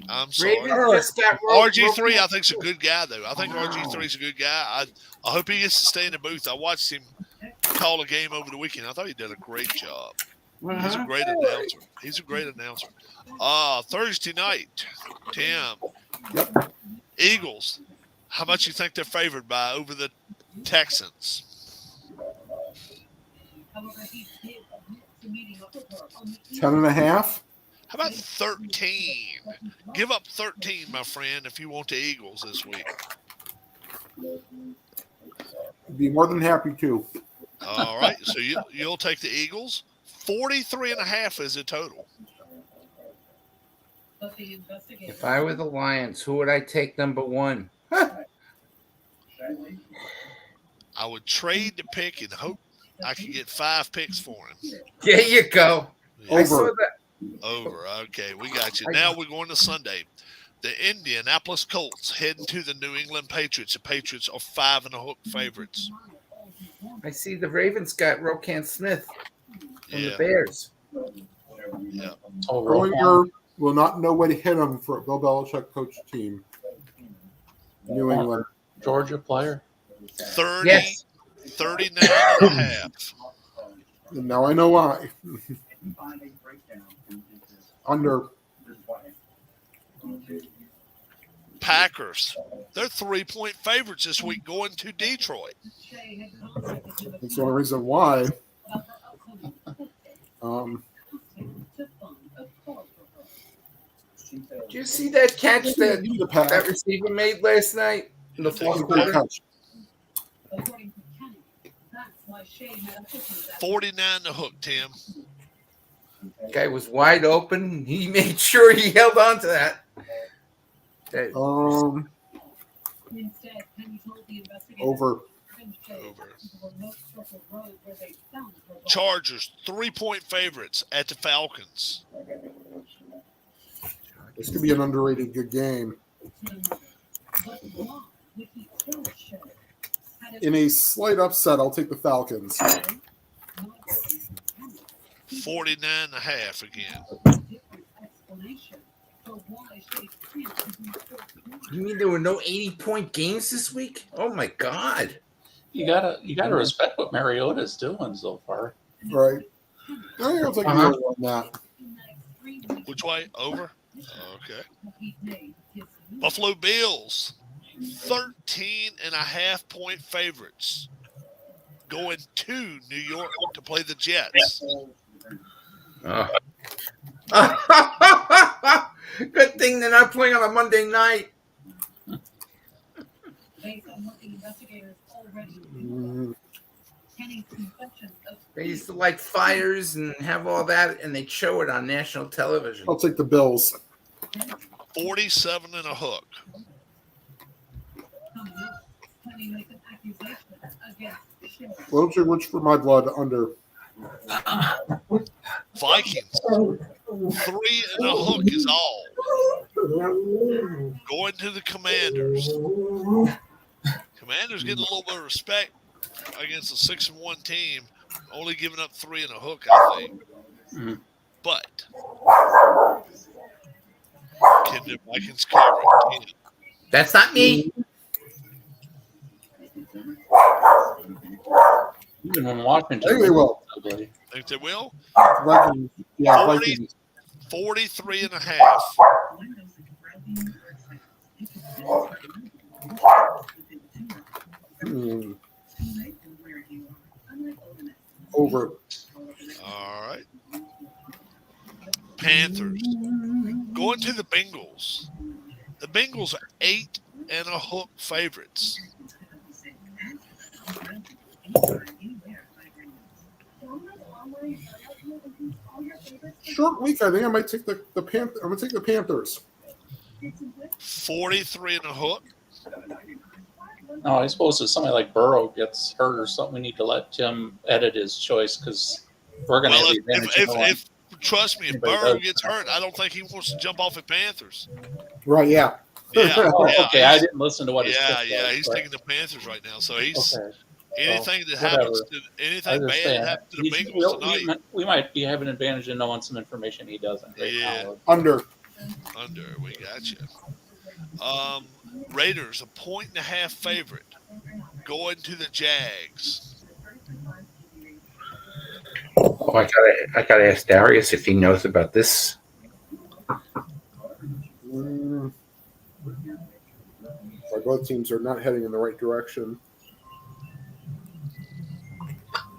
I'm sorry. Ravens just got RG3, I think's a good guy though. I think RG3's a good guy. I hope he gets to stay in the booth. I watched him call a game over the weekend. I thought he did a great job. He's a great announcer. Thursday night, Tim. Yep. Eagles. How much you think they're favored by over the Texans? 10.5. How about 13? Give up 13, my friend, if you want the Eagles this week. Be more than happy to. All right, so you'll take the Eagles. 43.5 is the total. If I were the Lions, who would I take number one? I would trade the pick and hope I could get 5 picks for him. There you go. I saw that. Over. Okay, we got you. Now we're going to Sunday. The Indianapolis Colts heading to the New England Patriots. The Patriots are 5 and a hook favorites. I see the Ravens got Roquan Smith from Yeah. the Bears. Yeah. Earlier will not know what hit him for a Bill Belichick coach team. New England. Georgia player. 30, Yes. 39 and a half. And now I know why. Under. Packers. They're 3-point favorites this week going to Detroit. That's the only reason why. Did you see that catch that receiver made last night in the fourth quarter? Catch. 49 to hook, Tim. Guy was wide open. He made sure he held on to that. Over. Chargers, 3-point favorites at the Falcons. This could be an underrated good game. In a slight upset, I'll take the Falcons. 49 and a half again. You mean there were no 80-point games this week? Oh my God! You gotta respect what Mariota's doing so far. Right. I think I'll take the over on that. Which way? Over? Okay. Buffalo Bills, 13.5-point favorites, going to New York to play the Jets. Good thing they're not playing on a Monday night. They used to light fires and have all that, and they show it on national television. I'll take the Bills. 47 and a hook. Little too rich for my blood. Under. Vikings, 3 and a hook is all. Going to the Commanders. Commanders getting a little bit of respect against a 6-1 team, only giving up 3 and a hook, I think. But can the Vikings cover it? That's not me. Even when Washington, I think they will. Think they will? Vikings. Yeah, 40, Vikings. 43 and a half. Over. All right. Panthers going to the Bengals. The Bengals are 8 and a hook favorites. Short week. I think I might take the I'm gonna take the Panthers. 43 and a hook. No, I suppose if somebody like Burrow gets hurt or something, we need to let Tim edit his choice because we're going to have the advantage. If trust me, if Burrow gets hurt, I don't think he wants to jump off at Panthers. Right? Yeah. Yeah. Okay, I didn't listen to what his pick was, he's but- taking the Panthers right now. So he's Okay. anything that whatever. happens, anything bad that happens to the Bengals tonight. We might be having an advantage in knowing some information he doesn't right now. Under. We got you. Raiders, 1.5 favorite, going to the Jags. Oh, I gotta ask Darius if he knows about this. Both teams are not heading in the right direction.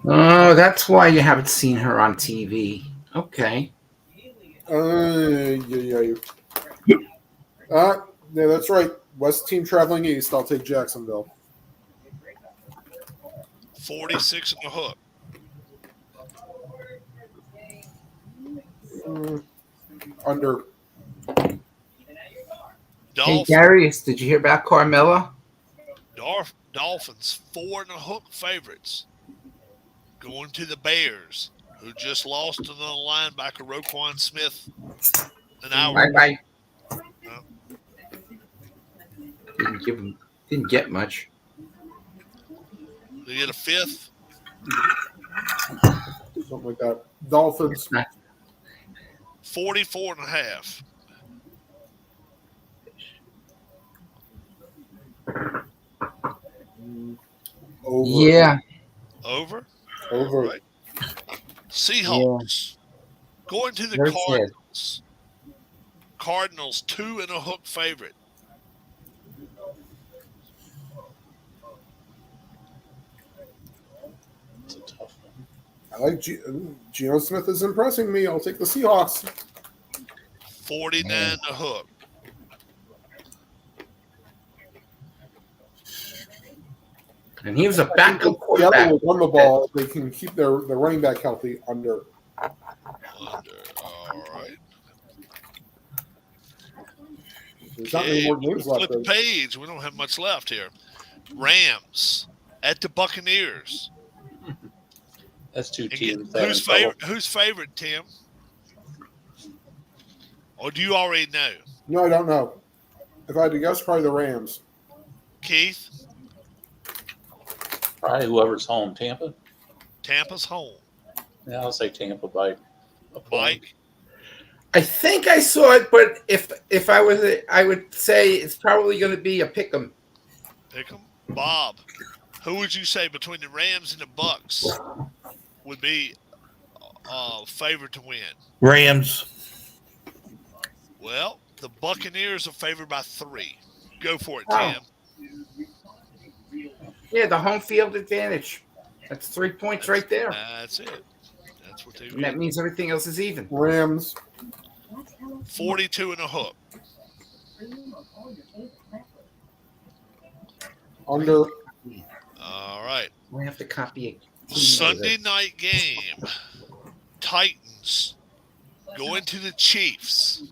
Oh, that's why you haven't seen her on TV. Okay. Yeah, that's right. West team traveling east. I'll take Jacksonville. 46 and a hook. Under. Hey, Darius, did you hear about Carmella? Dolphins, 4 and a hook favorites, going to the Bears, who just lost to the linebacker Roquan Smith an hour ago. Didn't get much. They get a 5th. Something like that. Dolphins. 44 and a half. Over. Yeah. Over. Right. Seahawks going to the Very Cardinals. Cardinals, 2 and a hook favorite. It's a tough one. I like Geno Smith is impressing me. I'll take the Seahawks. 49 and a hook. And he was a backup The quarterback. other will run the ball. They can keep their running back healthy. Under. All right. There's not many more games left. Flip the page. We don't have much left here. Rams at the Buccaneers. That's two And teams. who's favorite, Tim? Or do you already know? No, I don't know. If I had to guess, probably the Rams. Keith? Probably whoever's home. Tampa? Tampa's home. Yeah, I'll say Tampa by a point. Mike? I think I saw it, but if I was, I would say it's probably going to be a pick'em. Pick 'em. Bob, who would you say between the Rams and the Bucks would be favored to win? Rams. Well, the Buccaneers are favored by 3. Go for it, Oh. Tim. Yeah, the home field advantage. That's 3 points right there. That's it. That's what they And that mean. means everything else is even. Rams. 42 and a hook. Under. All right. We have to copy it. Sunday night game. Titans going to the Chiefs.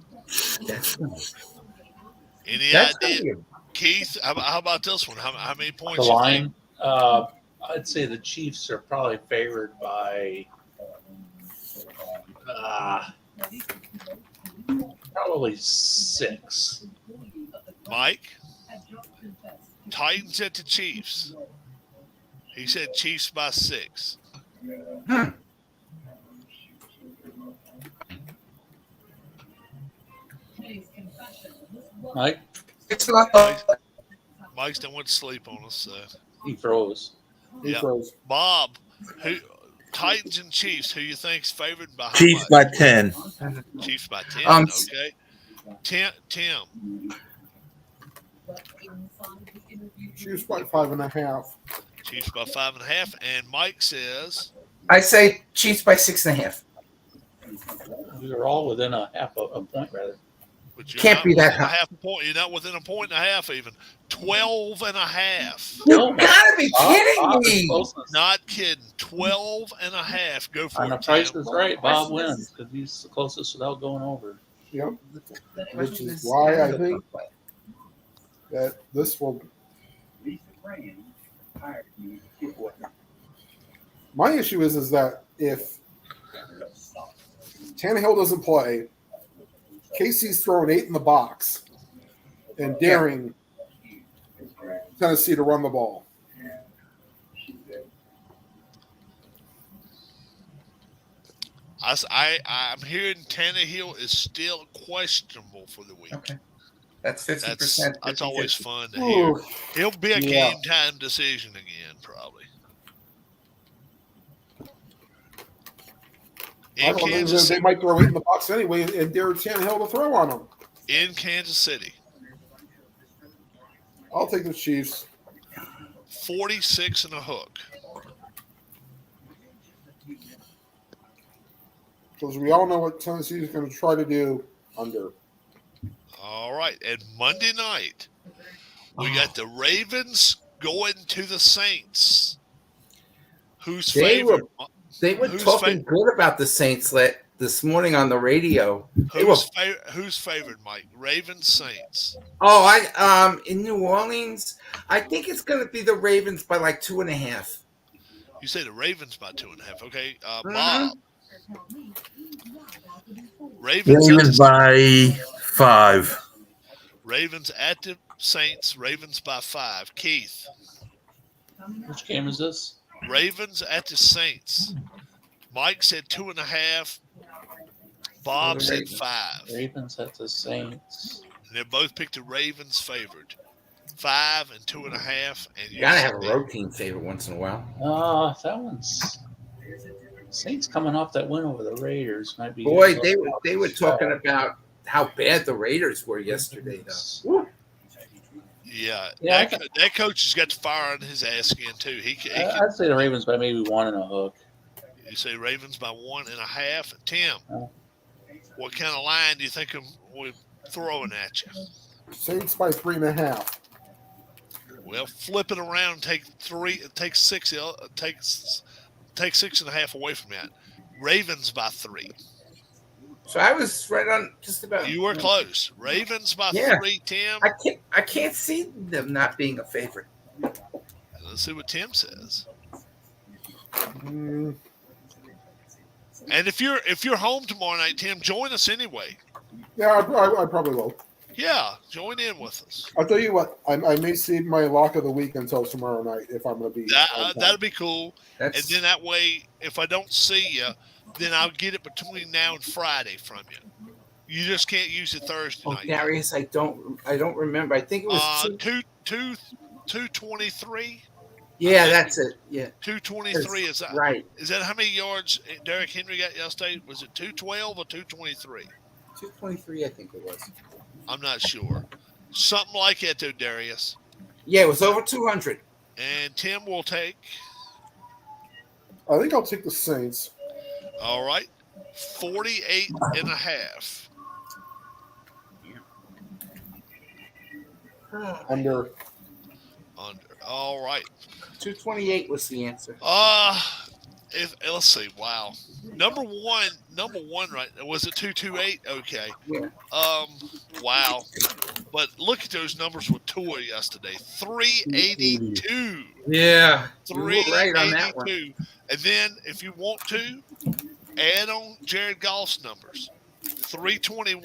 Any idea? Keith, how about this one? How many points? The line, I'd say the Chiefs are probably favored by probably 6. Mike? Titans at the Chiefs. He said Chiefs by 6. Mike? It's not. Mike's don't want to sleep on us. He froze. He froze. Bob, who? Titans and Chiefs. Who you think's favored by? how Chiefs much? by 10. Chiefs by 10. Okay. Tim. Chiefs by 5.5. Chiefs by 5.5. And Mike says I say Chiefs by 6.5. We were all within a point, rather. but you're Can't not be that within a high. half a point. You're not within a point and a half even. 12.5. You gotta be kidding me. Not kidding. 12.5. Go for On the it. Price Tim. is Right, Bob wins because he's the closest without going over. Yep. Which is why I think that this will. My issue is that if Tannehill doesn't play, Casey's throwing 8 in the box and daring Tennessee to run the ball. I'm hearing Tannehill is still questionable for the week. Okay. That's 50%. That's always fun to hear. Ooh. It'll be a Yeah. game time decision again, probably. I In don't know, Kansas they City. might throw 8 in the box anyway and dare Tannehill to throw on them. In Kansas City. I'll take the Chiefs. 46 and a hook. Because we all know what Tennessee is going to try to do under. All right. And Monday night, we got the Ravens going to the Saints. Who's They were favored? Who's talking good about the Saints this morning on the radio. Who's favored, Mike? Ravens, Saints. Oh, in New Orleans, I think it's going to be the Ravens by like 2.5. You say the Ravens by 2.5. Okay. Mm-hmm. Bob. Ravens Ravens by 5. Ravens at the Saints. Ravens by 5. Keith. Which game is this? Ravens at the Saints. Mike said 2.5. Bob said 5. Ravens at the Saints. And they both picked the Ravens favored. 5 and 2.5. And You got to have a road team favorite once in a while. That one's Saints coming off that win over the Raiders might be. Boy, they were talking about how bad the Raiders were yesterday, though. Woo. Yeah, Yeah, that coach has got the fire on his ass again too. I'd say the Ravens by maybe 1 and a hook. You say Ravens by 1.5. Tim, what kind of line do you think we're throwing at you? Saints by 3.5. Well, flip it around. Take 6. Take 6.5 away from that. Ravens by 3. So I was right on just about. You were close. Ravens by 3. Tim. I can't see them not being a favorite. Let's see what Tim says. Mm, And if you're home tomorrow night, Tim, join us anyway. yeah, I probably will. Yeah, join in with us. I'll tell you what. I may save my lock of the week until tomorrow night if I'm going to be. That'll be cool. That's- And then that way, if I don't see you, then I'll get it between now and Friday from you. You just can't use it Thursday Oh, night. Darius, I don't remember. I think it was 223. Yeah, that's it. Yeah, 223 is that right. Is that how many yards Derrick Henry got yesterday? Was it 212 or 223? 223, I think it was. I'm not sure. Something like that, though, Darius. Yeah, it was over 200. And Tim will take. I think I'll take the Saints. All right. 48.5. Under. All right. 228 was the answer. Let's see. Wow. Number one, right? Was it 228? Okay. Yeah. Wow. But look at those numbers with Tua yesterday. 382. Yeah. You were right on that 382. one. And then if you want to, add on Jared Goff's numbers. 321.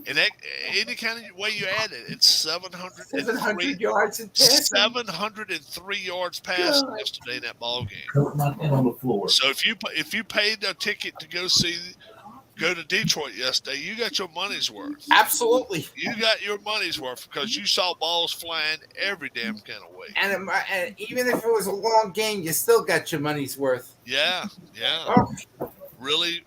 And that, any kind of way you add it, it's 700 yards in passing. 703 yards passed yesterday in that ball game. On the floor. So if you paid a ticket to go to Detroit yesterday, you got your money's worth. Absolutely. You got your money's worth because you saw balls flying every damn kind of way. And even if it was a long game, you still got your money's worth. Yeah. Oh. Really.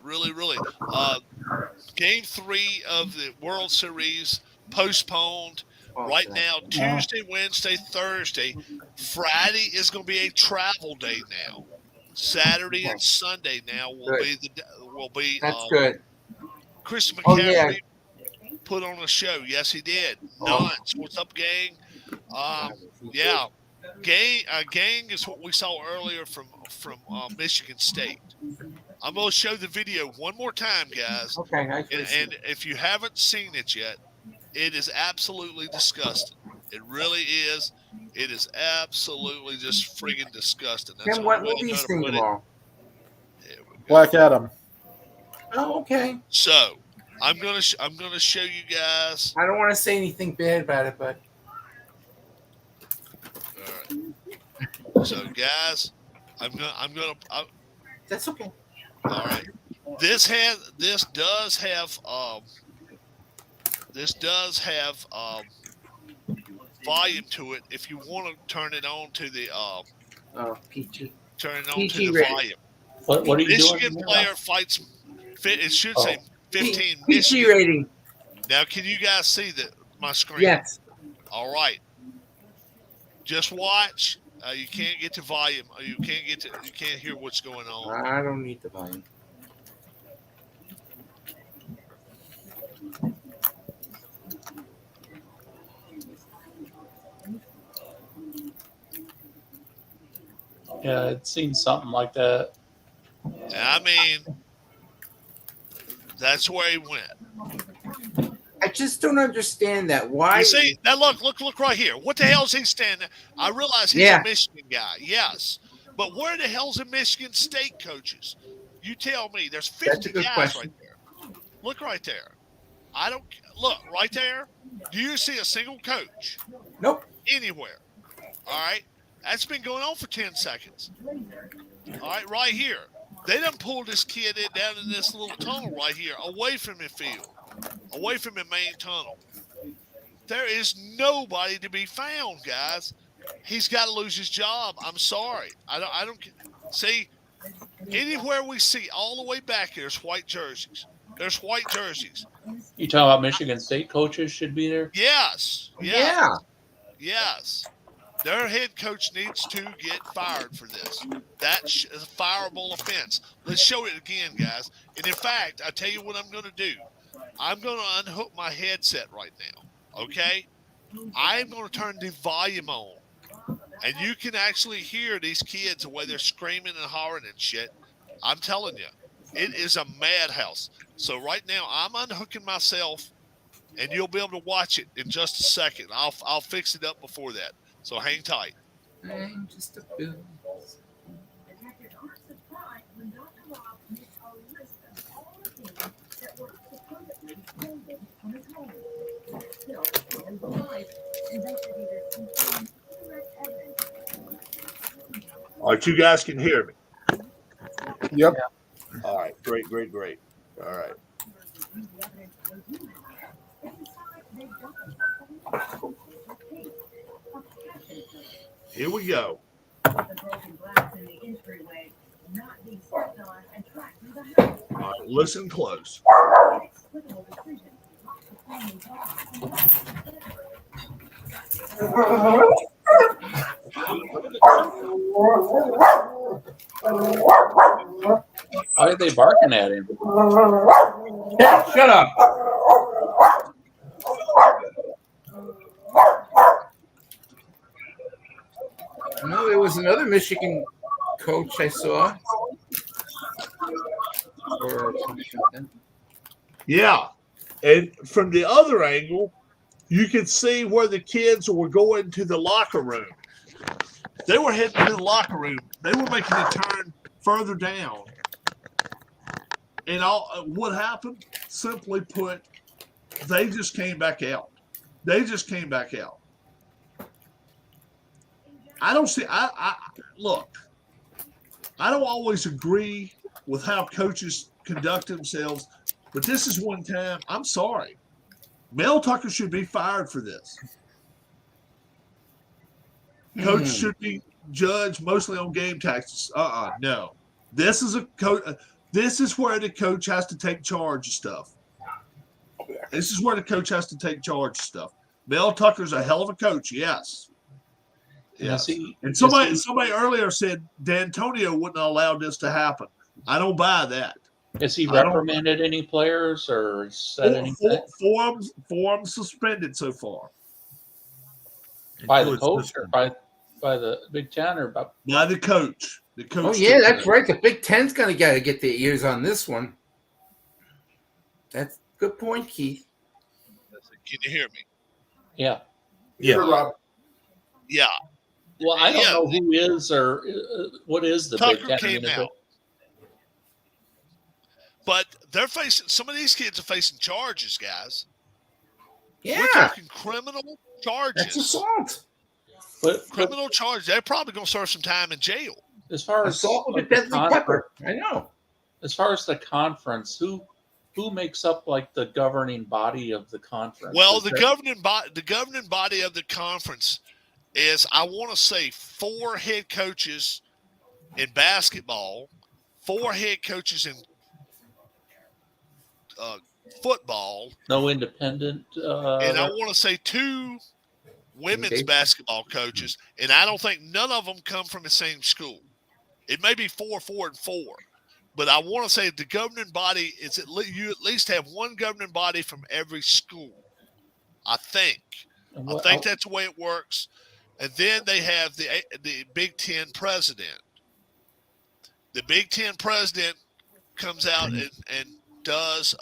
Game 3 of the World Series postponed. Right now, Tuesday, Wednesday, Thursday. Friday is going to be a travel day now. Saturday and Sunday now will be. That's good. Chris McCaffrey yeah. put on a show. Yes, he did. Nuts. What's up, gang? Yeah. Gang is what we saw earlier from Michigan State. I'm going to show the video one more time, guys. Okay. And if you haven't seen it yet, it is absolutely disgusting. It really is. It is absolutely just friggin' disgusting. That's Tim, what movie you seeing tomorrow? Black Adam. Oh, okay. So I'm gonna show you guys. I don't want to say anything bad about it, but. All right. So guys, I'm gonna. That's okay. All right. This does have volume to it. If you want to turn it on to the PG. Turn it on PG to the rated. volume. What are you Michigan doing? player fights. It should say 15. PG Michigan. rating. Now, can you guys see my screen? Yes. All right. Just watch. You can't get to volume. You can't hear what's going on. I don't need the volume. Yeah, I'd seen something like that. I mean, that's where he went. I just don't understand that. Why? You see, now look right here. What the hell is he standing? I realize he's a Michigan guy, yes, but where the hell's the Michigan State coaches? You tell me. There's 50 guys right there. Look right there. I don't look right there. Do you see a single coach? Nope. Anywhere. All right. That's been going on for 10 seconds. All right here. They done pulled this kid down in this little tunnel right here, away from the field, away from the main tunnel. There is nobody to be found, guys. He's got to lose his job. I'm sorry. I don't see anywhere we see all the way back here. There's white jerseys. There's white jerseys. You talking about Michigan State coaches should be there? Yes. Yeah. Yes. Their head coach needs to get fired for this. That's a fireable offense. Let's show it again, guys. And in fact, I tell you what I'm going to do. I'm going to unhook my headset right now. Okay? I'm going to turn the volume on. And you can actually hear these kids the way they're screaming and hollering and shit. I'm telling you, it is a madhouse. So right now, I'm unhooking myself, and you'll be able to watch it in just a second. I'll fix it up before that. So hang tight. I'm just a bill. All right, you guys can hear me. Yep. All right, great. All right. Here we go. The broken glass in the entryway not being stepped on and tracked through the house. All right, listen close. Inexplicable decision. Why are they barking at him? Yeah, shut up. No, there was another Michigan coach I saw. Or something. Yeah. And from the other angle, you could see where the kids were going to the locker room. They were heading to the locker room. They were making a turn further down. And what happened? Simply put, they just came back out. They just came back out. I don't see. Look. I don't always agree with how coaches conduct themselves, but this is one time. I'm sorry. Mel Tucker should be fired for this. Coach should be judged mostly on game tactics. No. This is a coach. This is where the coach has to take charge of stuff. This is where the coach has to take charge of stuff. Mel Tucker's a hell of a coach, yes. Yes. And somebody earlier said D'Antonio wouldn't allow this to happen. I don't buy that. Has he reprimanded any players or said anything? Four suspended so far. By the coach or by the Big Ten or by the coach? The coach. Oh yeah, that's right. The Big Ten's gonna gotta get their ears on this one. That's a good point, Keith. Can you hear me? Yeah. Yeah. Rob. Yeah. Well, I don't know who is or what is the Tucker Big Ten. came out. But they're facing, some of these kids are facing charges, guys. Yeah. We're talking criminal charges. That's assault. But criminal charges. They're probably going to serve some time in jail. As far as assault with a deadly pepper. I know. As far as the conference, who makes up like the governing body of the conference? Well, the governing body of the conference is, I want to say, 4 head coaches in basketball, 4 head coaches in football. No independent. And I want to say 2 women's basketball coaches, and I don't think none of them come from the same school. It may be 4, 4, and 4, but I want to say the governing body is you at least have one governing body from every school. I think that's the way it works. And then they have the Big Ten president. The Big Ten president comes out and does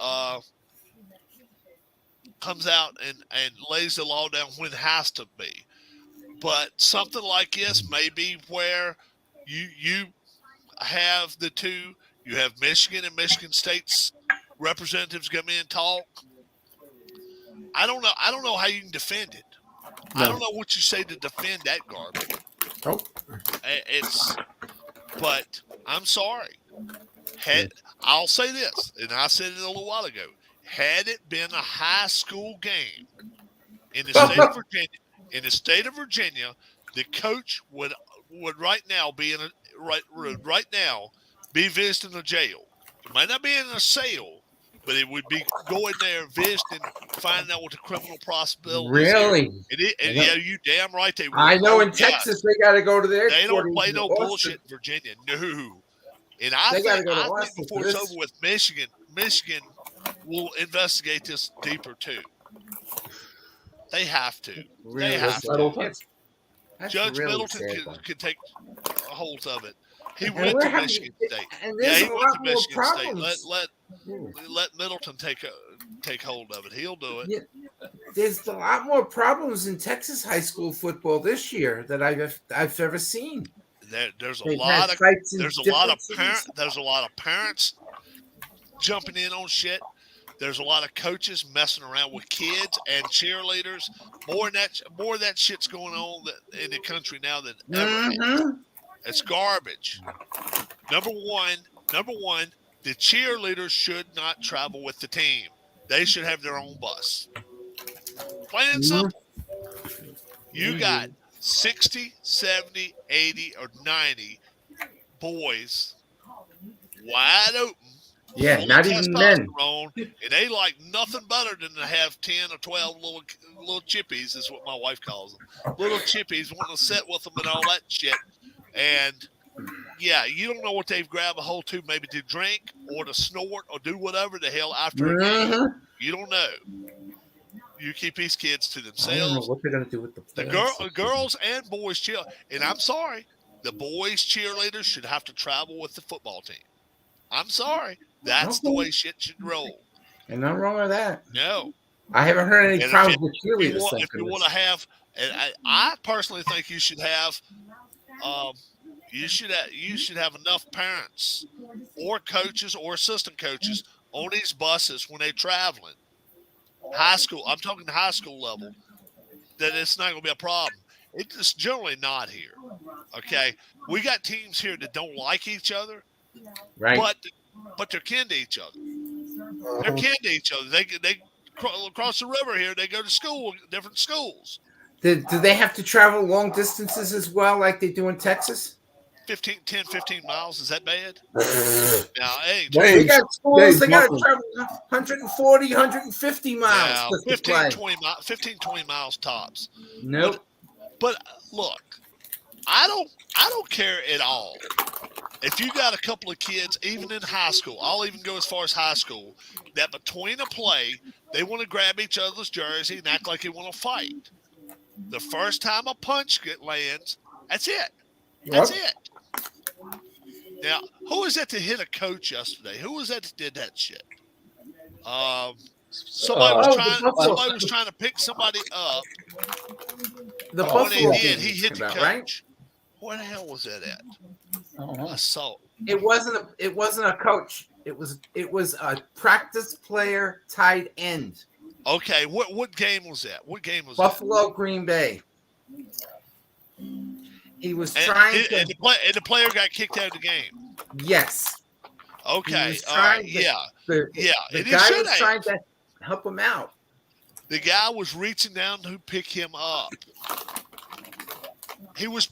comes out and lays the law down when it has to be. But something like this may be where you have the 2. You have Michigan and Michigan State's representatives come in and talk. I don't know how you can defend it. No. I don't know what you say to defend that garbage. Nope. But I'm sorry. I'll say this, and I said it a little while ago. Had it been a high school game in the state of Virginia, the coach would right now be be visiting a jail. It might not be in a cell, but it would be going there, visiting, finding out what the criminal possibilities. Really? Yeah, you damn right they would. I know in Texas they got to go to their. They don't play no bullshit in Virginia. No. And I think before it's over with, Michigan will investigate this deeper too. They have to. Really? They have to. Judge really Middleton could take a hold of it. He went to Michigan State. He went to Michigan State. Let Middleton take hold of it. He'll do it. Yeah. There's a lot more problems in Texas high school football this year that I've ever seen. There's a lot of parents jumping in on shit. There's a lot of coaches messing around with kids and cheerleaders. More of that shit's going on in the country now than ever. It's garbage. Number one, the cheerleaders should not travel with the team. They should have their own bus. Plain and simple. You got 60, 70, 80, or 90 boys wide open. Yeah, full of not even men. testosterone, and they like nothing better than to have 10 or 12 little chippies, is what my wife calls them. Little chippies wanting to sit with them and all that shit. And yeah, you don't know what they've grabbed a hold to, maybe to drink or to snort or do whatever the hell after a game. You don't know. You keep these kids to I don't know themselves. what they're gonna do with the Girls and boys cheer. And I'm sorry, the boys cheerleaders should have to travel with the football team. I'm sorry. That's the way shit should roll. And nothing wrong with that. No. I haven't heard any And problems with cheerleaders. if you want to have, and I personally think you should have, you should have enough parents or coaches or assistant coaches on these buses when they're traveling. High school, I'm talking high school level, that it's not going to be a problem. It's generally not here. Okay, we got teams here that don't like each other, right? But they're kin to each other. They're kin to each other. They cross the river here. They go to school, different schools. Do they have to travel long distances as well, like they do in Texas? 10, 15 miles. Is that bad? Now, hey, they got schools. They got to travel 140, 150 miles. Yeah, 15, 20 miles tops. Nope. But look, I don't care at all. If you got a couple of kids, even in high school, I'll even go as far as high school, that between a play, they want to grab each other's jersey and act like they want to fight. The first time a punch lands, that's it. That's it. Now, who was that that hit a coach yesterday? Who was that that did that shit? Somebody was trying to pick somebody up. The when Buffalo he did, he hit the coach. Right? Where the hell was that at? I saw it. Wasn't a coach. It was a practice player, tight end. Okay, what game was that? What game was Buffalo, Green Bay. He was and the player got kicked out of the game. Yes. Okay. The guy was trying to help him out. The guy was reaching down to pick him up. He was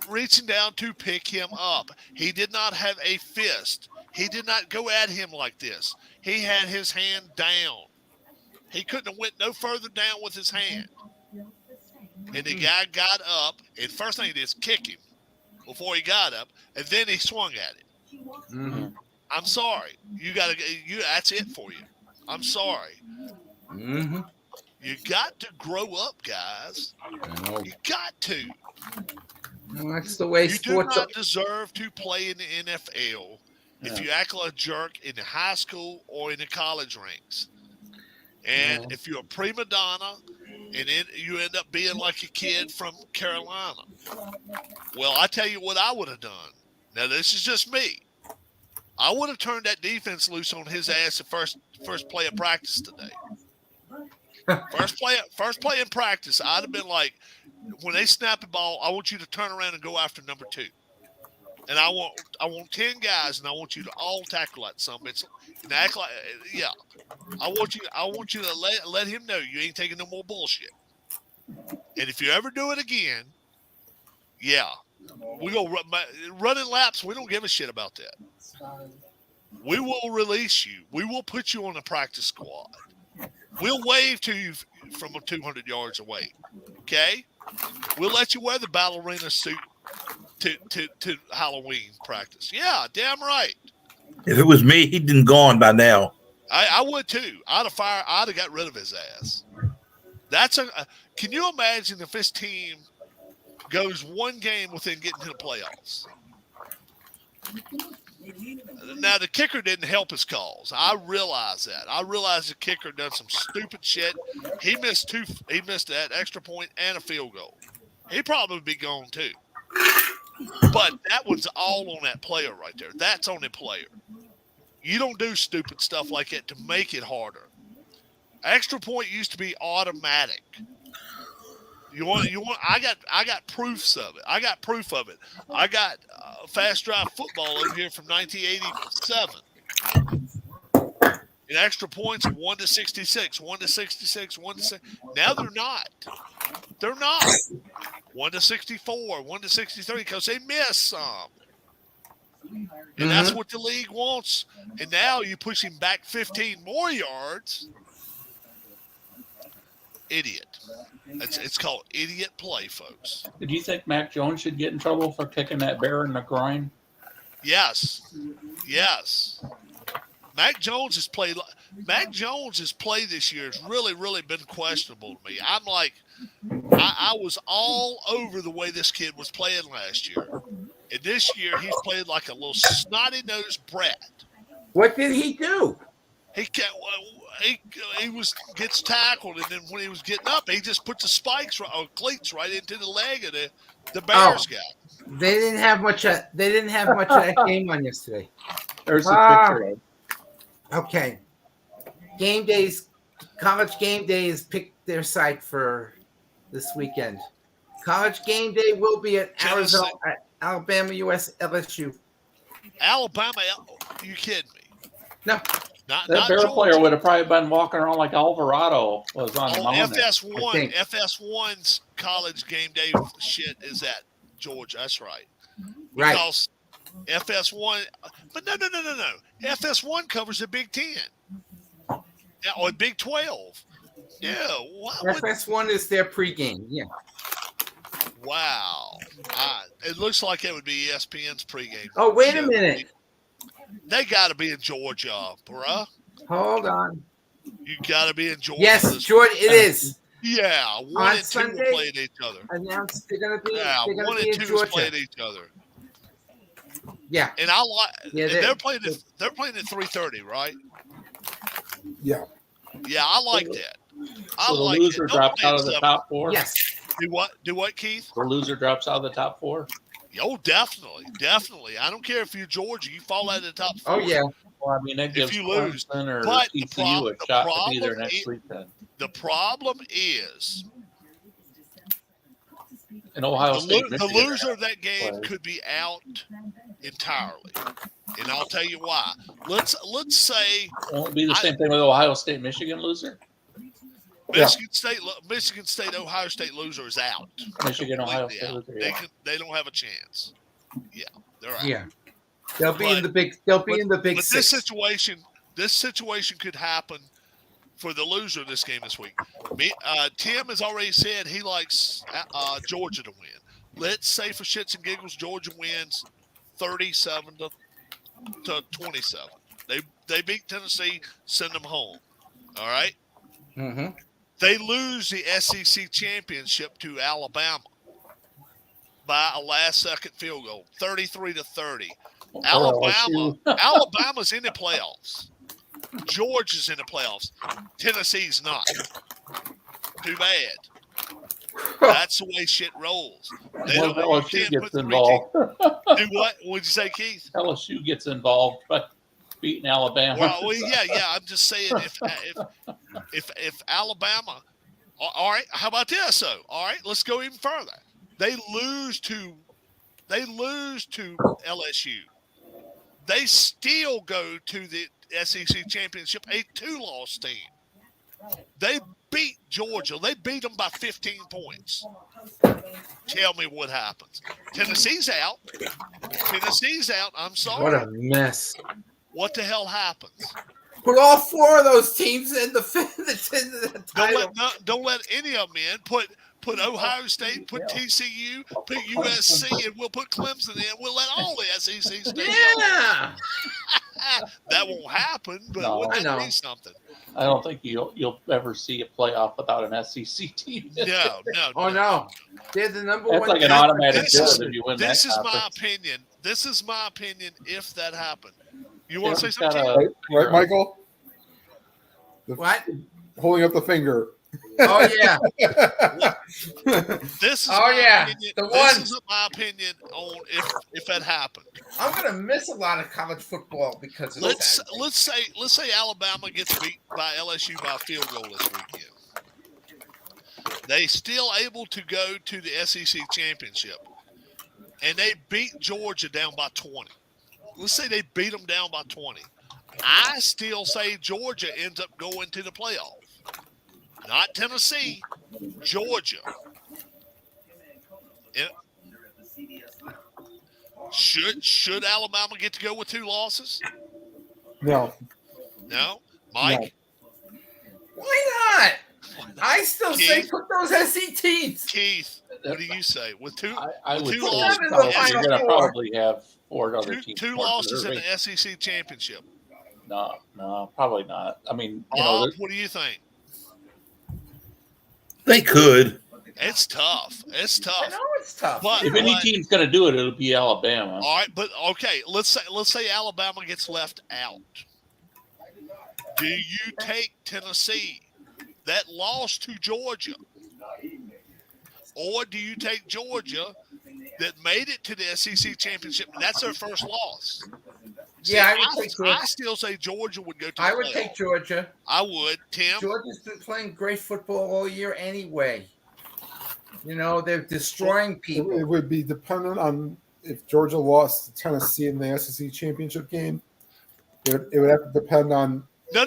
reaching down to pick him up. He did not have a fist. He did not go at him like this. He had his hand down. He couldn't have went no further down with his hand. And the guy got up, and first thing he did is kick him before he got up, and then he swung at him. Mm-hmm. I'm sorry. That's it for you. I'm sorry. Mm-hmm. You got to grow up, guys. You got to. Well, that's the way sports. You do not deserve to play in the NFL if you act like a jerk in the high school or in the college ranks. And if you're a prima donna and you end up being like a kid from Carolina. Well, I tell you what I would have done. Now, this is just me. I would have turned that defense loose on his ass the first play of practice today. First play in practice, I'd have been like, when they snap the ball, I want you to turn around and go after number 2. And I want 10 guys, and I want you to all tackle that son bitch and act like, yeah. I want you to let him know you ain't taking no more bullshit. And if you ever do it again, yeah, we go running laps. We don't give a shit about that. We will release you. We will put you on the practice squad. We'll wave to you from 200 yards away. Okay, we'll let you wear the ballerina suit to Halloween practice. Yeah, damn right. If it was me, he'd been gone by now. I would too. I'd have got rid of his ass. Can you imagine if this team goes one game within getting to the playoffs? Now the kicker didn't help his cause. I realize that. I realize the kicker done some stupid shit. He missed that extra point and a field goal. He'd probably be gone too. But that one's all on that player right there. That's on the player. You don't do stupid stuff like that to make it harder. Extra point used to be automatic. You want? I got proofs of it. I got proof of it. I got Fast Drive Football over here from 1987. And extra points of 1 to 66, 1 to 66, 1 to 6. Now they're not. They're not. 1-64, 1-63, because they miss some. And that's what the league wants. And now you push him back 15 more yards. Idiot. It's called idiot play, folks. Do you think Mac Jones should get in trouble for kicking that bear in the groin? Yes. Mac Jones' play this year has really, really been questionable to me. I'm like, I was all over the way this kid was playing last year. And this year, he's played like a little snotty-nosed brat. What did he do? He gets tackled, and then when he was getting up, he just puts the spikes or cleats right into the leg of the Bears guy. They didn't have much. They didn't have much of that game on yesterday. There's a picture. Okay. Game days, College Game Day has picked their site for this weekend. College Game Day will be at Arizona, Alabama, LSU. Alabama? You kidding me? No. That Bear player would have probably been walking around like Alvarado was on the mound. FS1's College Game Day shit is at Georgia. That's right. Right. Because FS1, but no. FS1 covers the Big 10 or Big 12. Yeah. FS1 is their pregame. Yeah. Wow. It looks like it would be ESPN's pregame. Oh, wait a minute. They got to be in Georgia, bruh. Hold on. You got to be in Georgia. Yes, Georgia, it is. Yeah, 1 on and 2 Sunday, are playing each other. Announced they're going to be. Yeah, they're 1 be and 2 is playing each other. Yeah, and I like. Yeah, they're playing. They're playing at 3:30, right? Yeah. Yeah, I like that. So the loser drops out of the top 4. Yes. Do what, Keith? The loser drops out of the top 4. Oh, definitely. I don't care if you're Georgia, you fall out of the top 4. Oh yeah. Well, I mean, that gives if you lose, Clemson or but TCU a shot to be there next week. Then the problem is, in Ohio State, the loser of that game could be out entirely, and I'll tell you why. Let's say won't it be the same thing with Ohio State, Michigan loser. Michigan State, Ohio State loser is out. Michigan, Ohio State loser. They don't have a chance. Yeah, they're out. Yeah, they'll be in the big. They'll be in the big. But six. this situation could happen for the loser of this game this week. Tim has already said he likes Georgia to win. Let's say for shits and giggles, Georgia wins 37 to 27. They beat Tennessee, send them home. All right. Mm-hmm. They lose the SEC championship to Alabama by a last-second field goal, 33-30. Alabama's in the playoffs. Georgia's in the playoffs. Tennessee's not. Too bad. That's the way shit rolls. LSU gets involved. Do what? What'd you say, Keith? LSU gets involved, but beating Alabama. Well, yeah. I'm just saying if Alabama. All right. How about this? though? All right. Let's go even further. They lose to LSU. They still go to the SEC championship, a 2-loss team. They beat Georgia. They beat them by 15 points. Tell me what happens. Tennessee's out. I'm sorry. What a mess. What the hell happens? Put all 4 of those teams in the title. Don't let any of them in. Put Ohio State, put TCU, put USC, and we'll put Clemson in. We'll let all the SEC stay. Yeah. That won't happen, but wouldn't that be something? I don't think you'll ever see a playoff without an SEC team. No. Oh no, they're the number That's one. Like an automatic if you win This that is conference. my opinion. This is my opinion. If that happened, you want to say something? Right, Michael? What? Holding up the finger. Oh yeah. This is my opinion on if that happened. I'm gonna miss a lot of college football because of let's say Alabama gets beat by LSU by a field goal this weekend. They still able to go to the SEC championship, and they beat Georgia down by 20. Let's say they beat them down by 20. I still say Georgia ends up going to the playoff. Not Tennessee, Georgia. Should Alabama get to go with 2 losses? No. No, Mike. Why not? I still say Keith? put those SEC teams. Keith, what do you say? With 2 I with would 2 say losses, in the you're Final going to Four. probably have 4 other teams. 2 more than losses in their the SEC championship. No, probably not. I mean, Bob, what do you think? They could. It's tough. It's I tough. know it's tough. But if any team's going to do it, it'll be Alabama. all right, but okay, let's say Alabama gets left out. Do you take Tennessee that lost to Georgia? Or do you take Georgia that made it to the SEC championship? That's their first loss. Yeah, I would take Georgia. I still say Georgia would go to the I would playoff. take Georgia. I would. Tim? Georgia's been playing great football all year anyway. You know, they're destroying It people. would be dependent on if Georgia lost to Tennessee in the SEC championship game. It would have to depend on. No.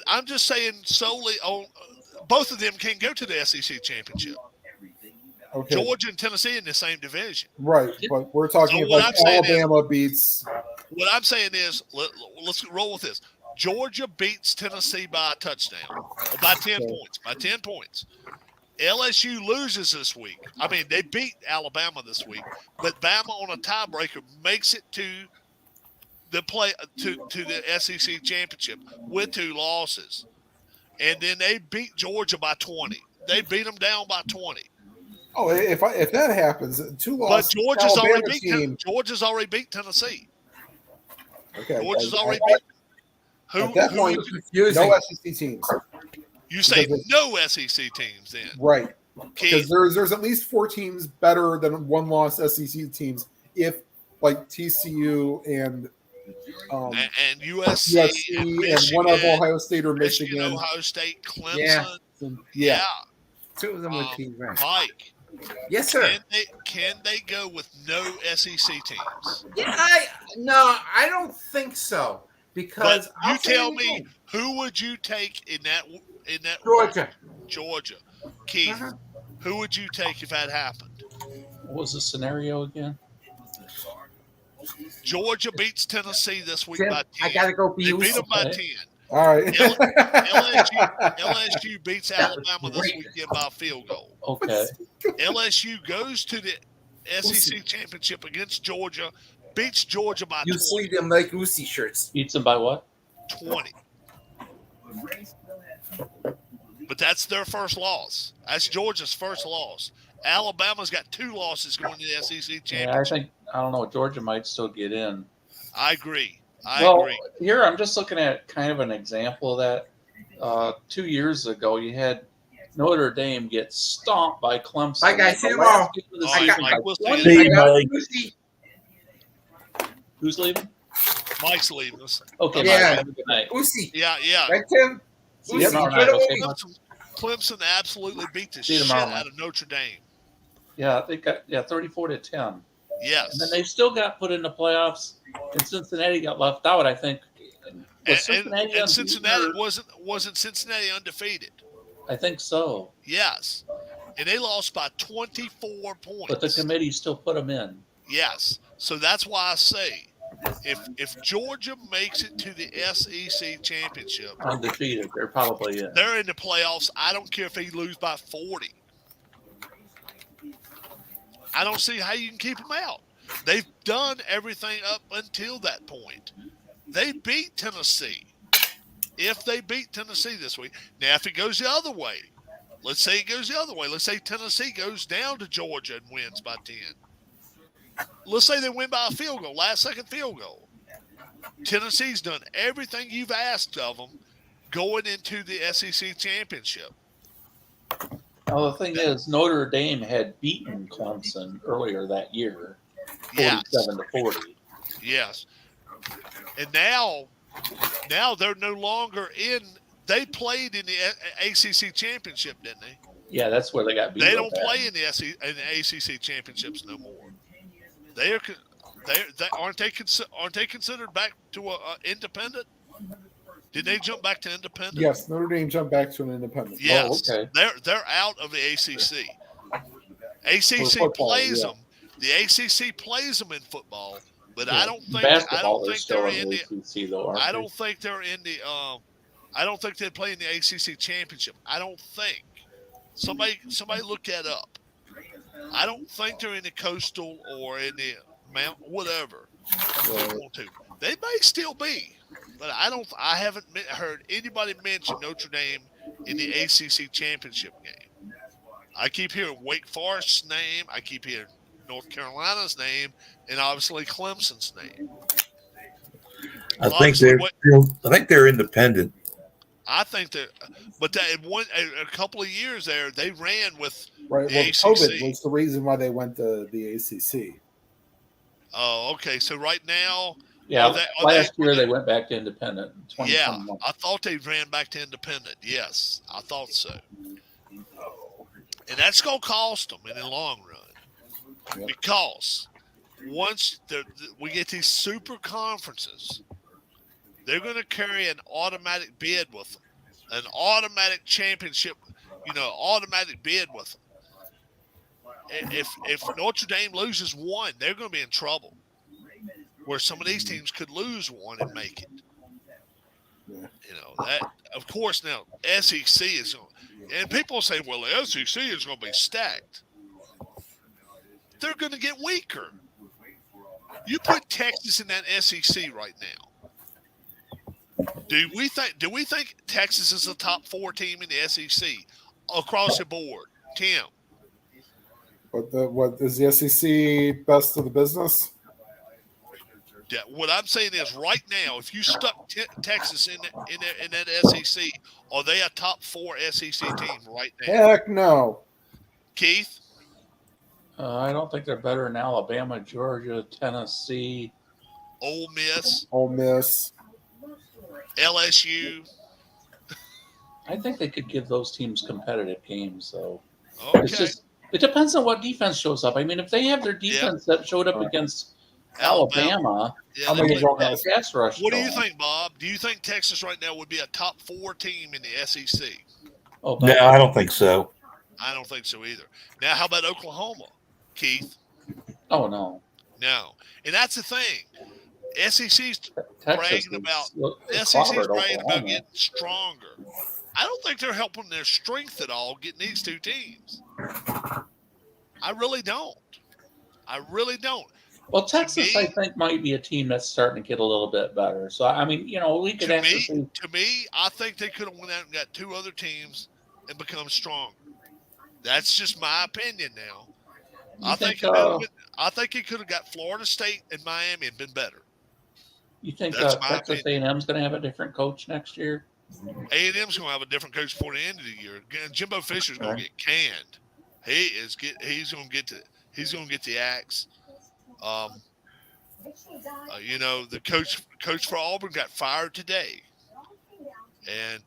I'm just saying solely on both of them can go to the SEC championship. Okay. Georgia and Tennessee in the same division. Right, but we're talking So what about I'm saying is- Alabama beats. What I'm saying is, let's roll with this. Georgia beats Tennessee by a touchdown, or by 10 Okay. points. By 10 points. LSU loses this week. I mean, they beat Alabama this week, but Bama on a tiebreaker makes it to the to the SEC championship with 2 losses, and then they beat Georgia by 20. They beat them down by 20. Oh, if that happens, 2 But losses. Georgia's Alabama already team. Georgia's already beat Tennessee. Okay, Georgia's already I- beat. Who? at that who point, would Confusing. no SEC teams. you say because it's- no SEC teams then? Right. Because Keith, there's at least 4 teams better than 1-loss SEC teams. If like TCU and and USC, USC and and Michigan, one of Ohio State or Michigan, Michigan. Ohio State, Clemson. Yeah. Yeah. Two of them with teams ranked. Mike, Yes, sir. can they go with no SEC teams? Yeah, I don't think so. Because But I'll you say tell it me, again. who would you take in that Georgia. Georgia. Keith, Uh-huh. who would you take if that happened? What was the scenario again? Georgia beats Tennessee this week Tim, by 10. I gotta go They beat them by Okay. 10. All right. LSU beats Alabama this great. weekend by a field goal. Okay. LSU goes to the SEC championship against Georgia, beats Georgia by You 20. see them like Uzi shirts. Beats them by what? 20. But that's their first loss. That's Georgia's first loss. Alabama's got 2 losses going to the SEC Yeah, championship. I don't know. Georgia might still get in. I agree. I Well, agree. here I'm just looking at kind of an example of that. 2 years ago, you had Notre Dame get stomped by Clemson. Bye, guys. See you The last tomorrow. game of the All right, season Mike, by we'll see 20. you. See, Mike. Uzi. Who's leaving? Mike's leaving us. Okay, Yeah. Mike, have a good night. Uzi. Yeah. Right, Tim? See you Uzi, tomorrow get night, away. okay? Clemson absolutely beat the See you shit tomorrow, out of Notre Dame. Yeah, they got 34-10. Yes. And then they still got put in the playoffs, and Cincinnati got left out. I think. Was And unbeaten Cincinnati or- wasn't Cincinnati undefeated. I think so, Yes. And they lost by 24 points. but the committee still put them in. Yes. So that's why I say if Georgia makes it to the SEC championship, Undefeated, they're probably in. they're in the playoffs. I don't care if they lose by 40. I don't see how you can keep them out. They've done everything up until that point. They beat Tennessee. If they beat Tennessee this week, now if it goes the other way, let's say it goes the other way. Let's say Tennessee goes down to Georgia and wins by 10. Let's say they win by a field goal, last-second field goal. Tennessee's done everything you've asked of them going into the SEC championship. Now, the thing is, Notre Dame had beaten Clemson earlier that year, Yes. 47-40. Yes. And now they're no longer in. They played in the ACC championship, didn't they? Yeah, that's where they got beat. They up don't at. play in the ACC championships no more. They aren't they considered back to a independent? Did they jump back to independent? Yes, Notre Dame jumped back to an independent. Yes. Oh, okay. They're out of the ACC. ACC football, plays yeah. them. The ACC plays them in football, but I don't think basketball they're is still in in the. the ACC though. Aren't I they? don't think they're in the. I don't think they play in the ACC championship. I don't think. Somebody look that up. I don't think they're in the Coastal or in the Mount whatever. They want to. They may still be, but I haven't heard anybody mention Notre Dame in the ACC championship game. I keep hearing Wake Forest's name. I keep hearing North Carolina's name, and obviously Clemson's name. I think they're independent. I think that, but that in a couple of years there, they ran with Right. the Well, ACC. COVID was the reason why they went to the ACC. Oh, okay. So right now, Yeah, last year they they went back to independent. In yeah, 2021. I thought they ran back to independent. Yes, I thought so. And that's going to cost them in the long run because once we get these super conferences, they're going to carry an automatic bid with them, an automatic championship, automatic bid with them. If Notre Dame loses one, they're going to be in trouble. Where some of these teams could lose one and make it. That of course now SEC is, and people say, well, the SEC is going to be stacked. They're going to get weaker. You put Texas in that SEC right now. Do we think Texas is a top 4 team in the SEC across the board? Tim. What is the SEC best of the business? Yeah, what I'm saying is right now, if you stuck Texas in that SEC, are they a top 4 SEC team right now? Heck no. Keith? I don't think they're better than Alabama, Georgia, Tennessee, Ole Miss, LSU. I think they could give those teams competitive games, though. Okay. It depends on what defense shows up. I mean, if they have their defense that showed up against Alabama, pass rush. What do you think, Bob? Do you think Texas right now would be a top 4 team in the SEC? No, I don't think so. I don't think so either. Now, how about Oklahoma, Keith? Oh, no. No. And that's the thing. SEC's bragging about getting stronger. I don't think they're helping their strength at all getting these 2 teams. I really don't. Well, Texas, I think, might be a team that's starting to get a little bit better. So, I mean, we could actually. To me, I think they could have went out and got 2 other teams and become stronger. That's just my opinion now. I think he could have got Florida State and Miami and been better. You think Texas A&M is going to have a different coach next year? A&M's going to have a different coach before the end of the year. Jimbo Fisher's going to get canned. He's going to get the axe. The coach for Auburn got fired today, and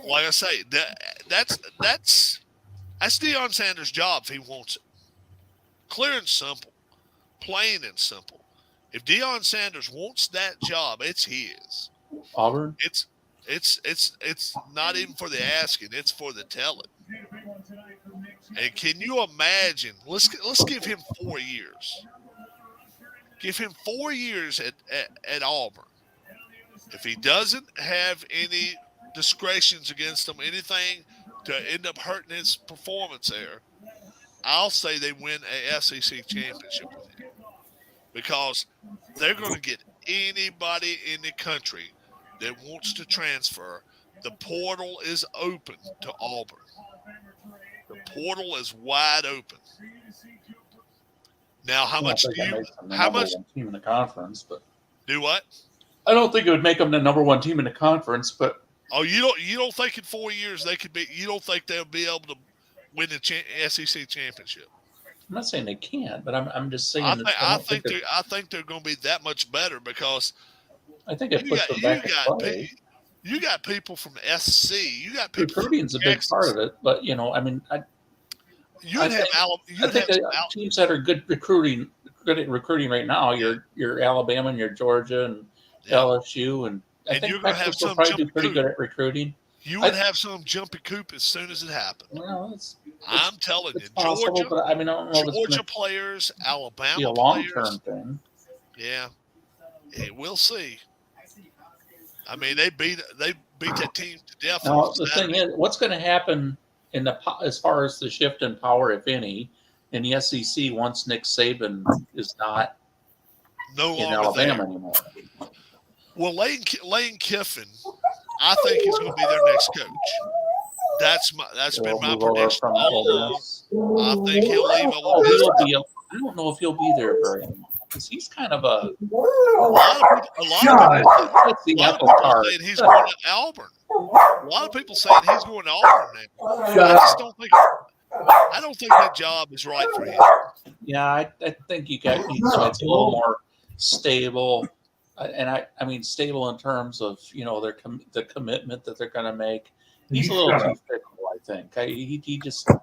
like I say, that's Deion Sanders' job if he wants it. Clear and simple, plain and simple. If Deion Sanders wants that job, it's his. Auburn. It's not even for the asking; it's for the telling. And can you imagine? Let's give him 4 years. Give him 4 years at Auburn. If he doesn't have any discretions against him, anything to end up hurting his performance there, I'll say they win a SEC championship with him. Because they're going to get anybody in the country that wants to transfer. The portal is open to Auburn. The portal is wide open. Now, how much team in the conference? But do what? I don't think it would make them the number 1 team in the conference. But you don't think in 4 years they could be? You don't think they'll be able to win the SEC championship? I'm not saying they can't, but I'm just saying. I think they're going to be that much better because I think it puts them back in play. You got people from SC. You got people. Recruiting's a big part of it, but I mean, I think teams that are good recruiting right now. Your Alabama and your Georgia and LSU, and I think Texas will probably do pretty good at recruiting. You would have some jumpy coop as soon as it happened. Well, I'm telling you, It's possible, Georgia, but I mean, I don't know if it's Georgia going players, to be Alabama a players. long-term thing. Yeah, we'll see. I mean, they beat that team to death. Now, on the thing Saturday. is, what's going to happen as far as the shift in power, if any, in the SEC once Nick Saban is not no in longer Alabama there. anymore? Well, Lane Kiffin, I think he's going to be their next coach. That's been my Move over prediction from all Ole along. Miss. I think he'll leave Ole Oh, Miss. I don't know if he'll be there very long because he's kind of a lot of people saying he's going to Auburn. A lot of people saying he's going to Auburn now. I don't think that job is right for him. Yeah, I think you got need somebody that's a little more stable, and I mean stable in terms of the commitment that they're going to make. He's a little too fickle, I think.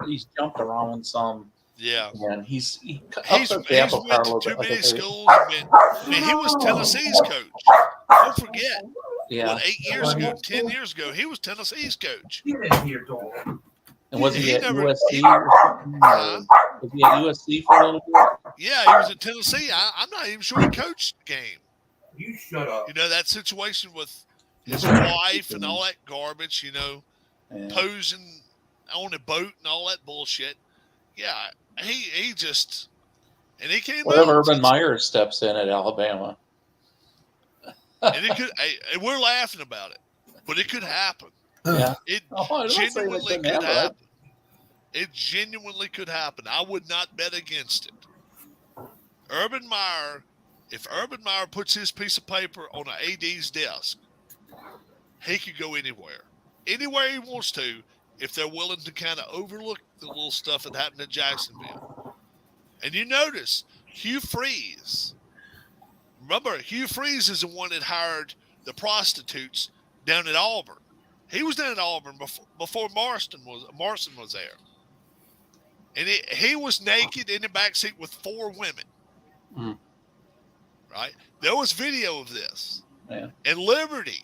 He's jumped around some. Yeah, and he's went to too many schools. I mean, he was Tennessee's coach. Don't forget. Yeah. 8 years ago, 10 years ago, he was Tennessee's coach. And was he at USC or something? Was he at USC for a little bit? Yeah, he was at Tennessee. I'm not even sure he coached the game. You shut up. You know, that situation with his wife and all that garbage, posing on a boat and all that bullshit. Yeah, he just – and he came What if out. Urban Meyer steps in at Alabama? And it could – and we're laughing about it, but it could happen. Yeah. It I genuinely could happen. It genuinely could happen. I would not bet against it. Urban Meyer, if Urban Meyer puts his piece of paper on an AD's desk, he could go anywhere. Anywhere he wants to, if they're willing to kind of overlook the little stuff that happened in Jacksonville. And you notice, Hugh Freeze. Remember, Hugh Freeze is the one that hired the prostitutes down at Auburn. He was down at Auburn before Marston was there. And he was naked in the backseat with 4 women. Mm. Right? There was video of this. Yeah. And Liberty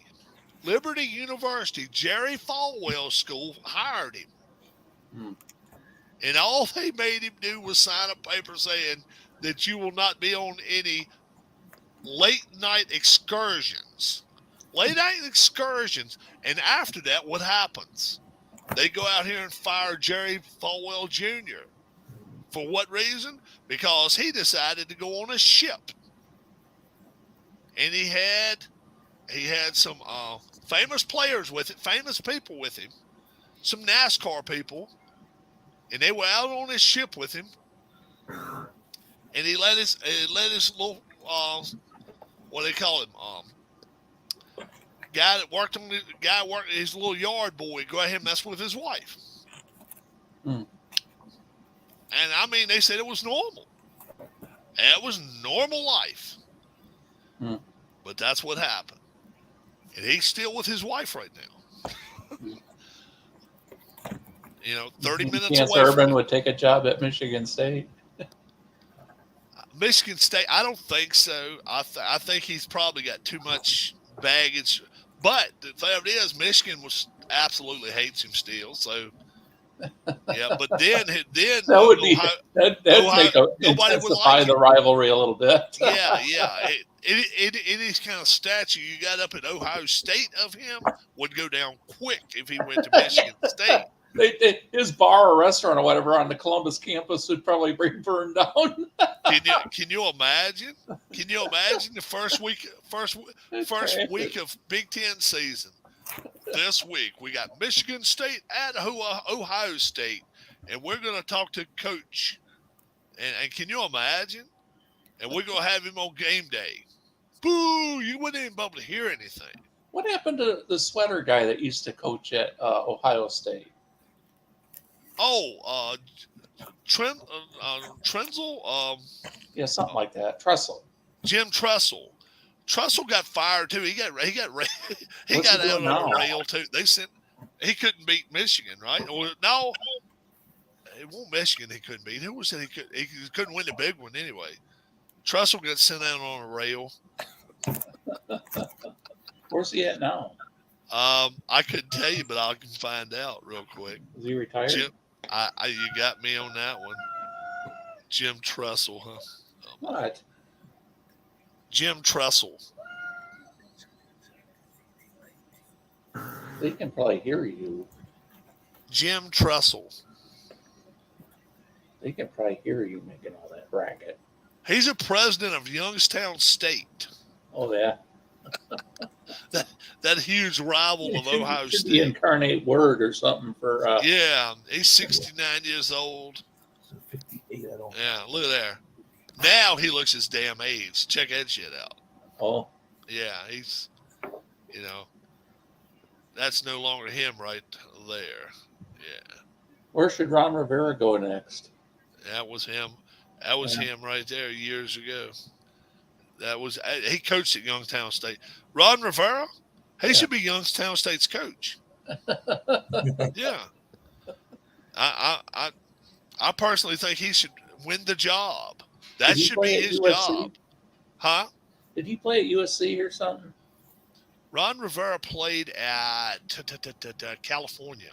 University, Jerry Falwell's school, hired him. Mm. And all they made him do was sign a paper saying that you will not be on any late night excursions. Late night excursions. And after that, what happens? They go out here and fire Jerry Falwell Jr. For what reason? Because he decided to go on a ship. And he had some famous players with it, famous people with him, some NASCAR people, and they were out on his ship with him. And he let his little what do they call him? His little yard boy go ahead and mess with his wife. Mm. And I mean, they said it was normal. It was normal life. Mm. But that's what happened. And he's still with his wife right now. 30 minutes Chance away. Urban would take a job at Michigan State. Michigan State, I don't think so. I think he's probably got too much baggage. But the fact is, Michigan absolutely hates him still. So, yeah. But then that would be intensify the rivalry a little bit. Yeah. Any kind of statue you got up at Ohio State of him would go down quick if he went to Michigan State. His bar or restaurant or whatever on the Columbus campus would probably be burned down. Can you imagine? Can you imagine the first week of Big Ten season? This week we got Michigan State at Ohio State, and we're going to talk to Coach. And can you imagine? And we're going to have him on game day. Boo! You wouldn't even be able to hear anything. What happened to the sweater guy that used to coach at Ohio State? Oh, Trensel? Yeah, something like that. Tressel. Jim Tressel. Tressel got fired too. He got out on a rail too. He couldn't beat Michigan, right? Or no, it wasn't Michigan. He couldn't beat. Who said he couldn't win the big one anyway? Tressel got sent out on a rail. Where's he at now? I couldn't tell you, but I can find out real quick. Is he retired? You got me on that one. Jim Tressel, huh? What? Jim Tressel. They can probably hear you. Jim Tressel. They can probably hear you making all that racket. He's a president of Youngstown State. Oh yeah. That huge rival of Ohio Should State. be Incarnate Word or something for. Yeah, he's 69 years old. 58. I don't. Yeah, look at there. Now he looks his damn age. Check that shit out. Oh. Yeah, he's, that's no longer him right there. Yeah, Where should Ron Rivera go next? that was him. That was him right there years ago. He coached at Youngstown State. Ron Rivera, he should be Youngstown State's coach. Yeah. I personally think he should win the job. That should be his job. Huh? Did he play at USC or something? Ron Rivera played at California.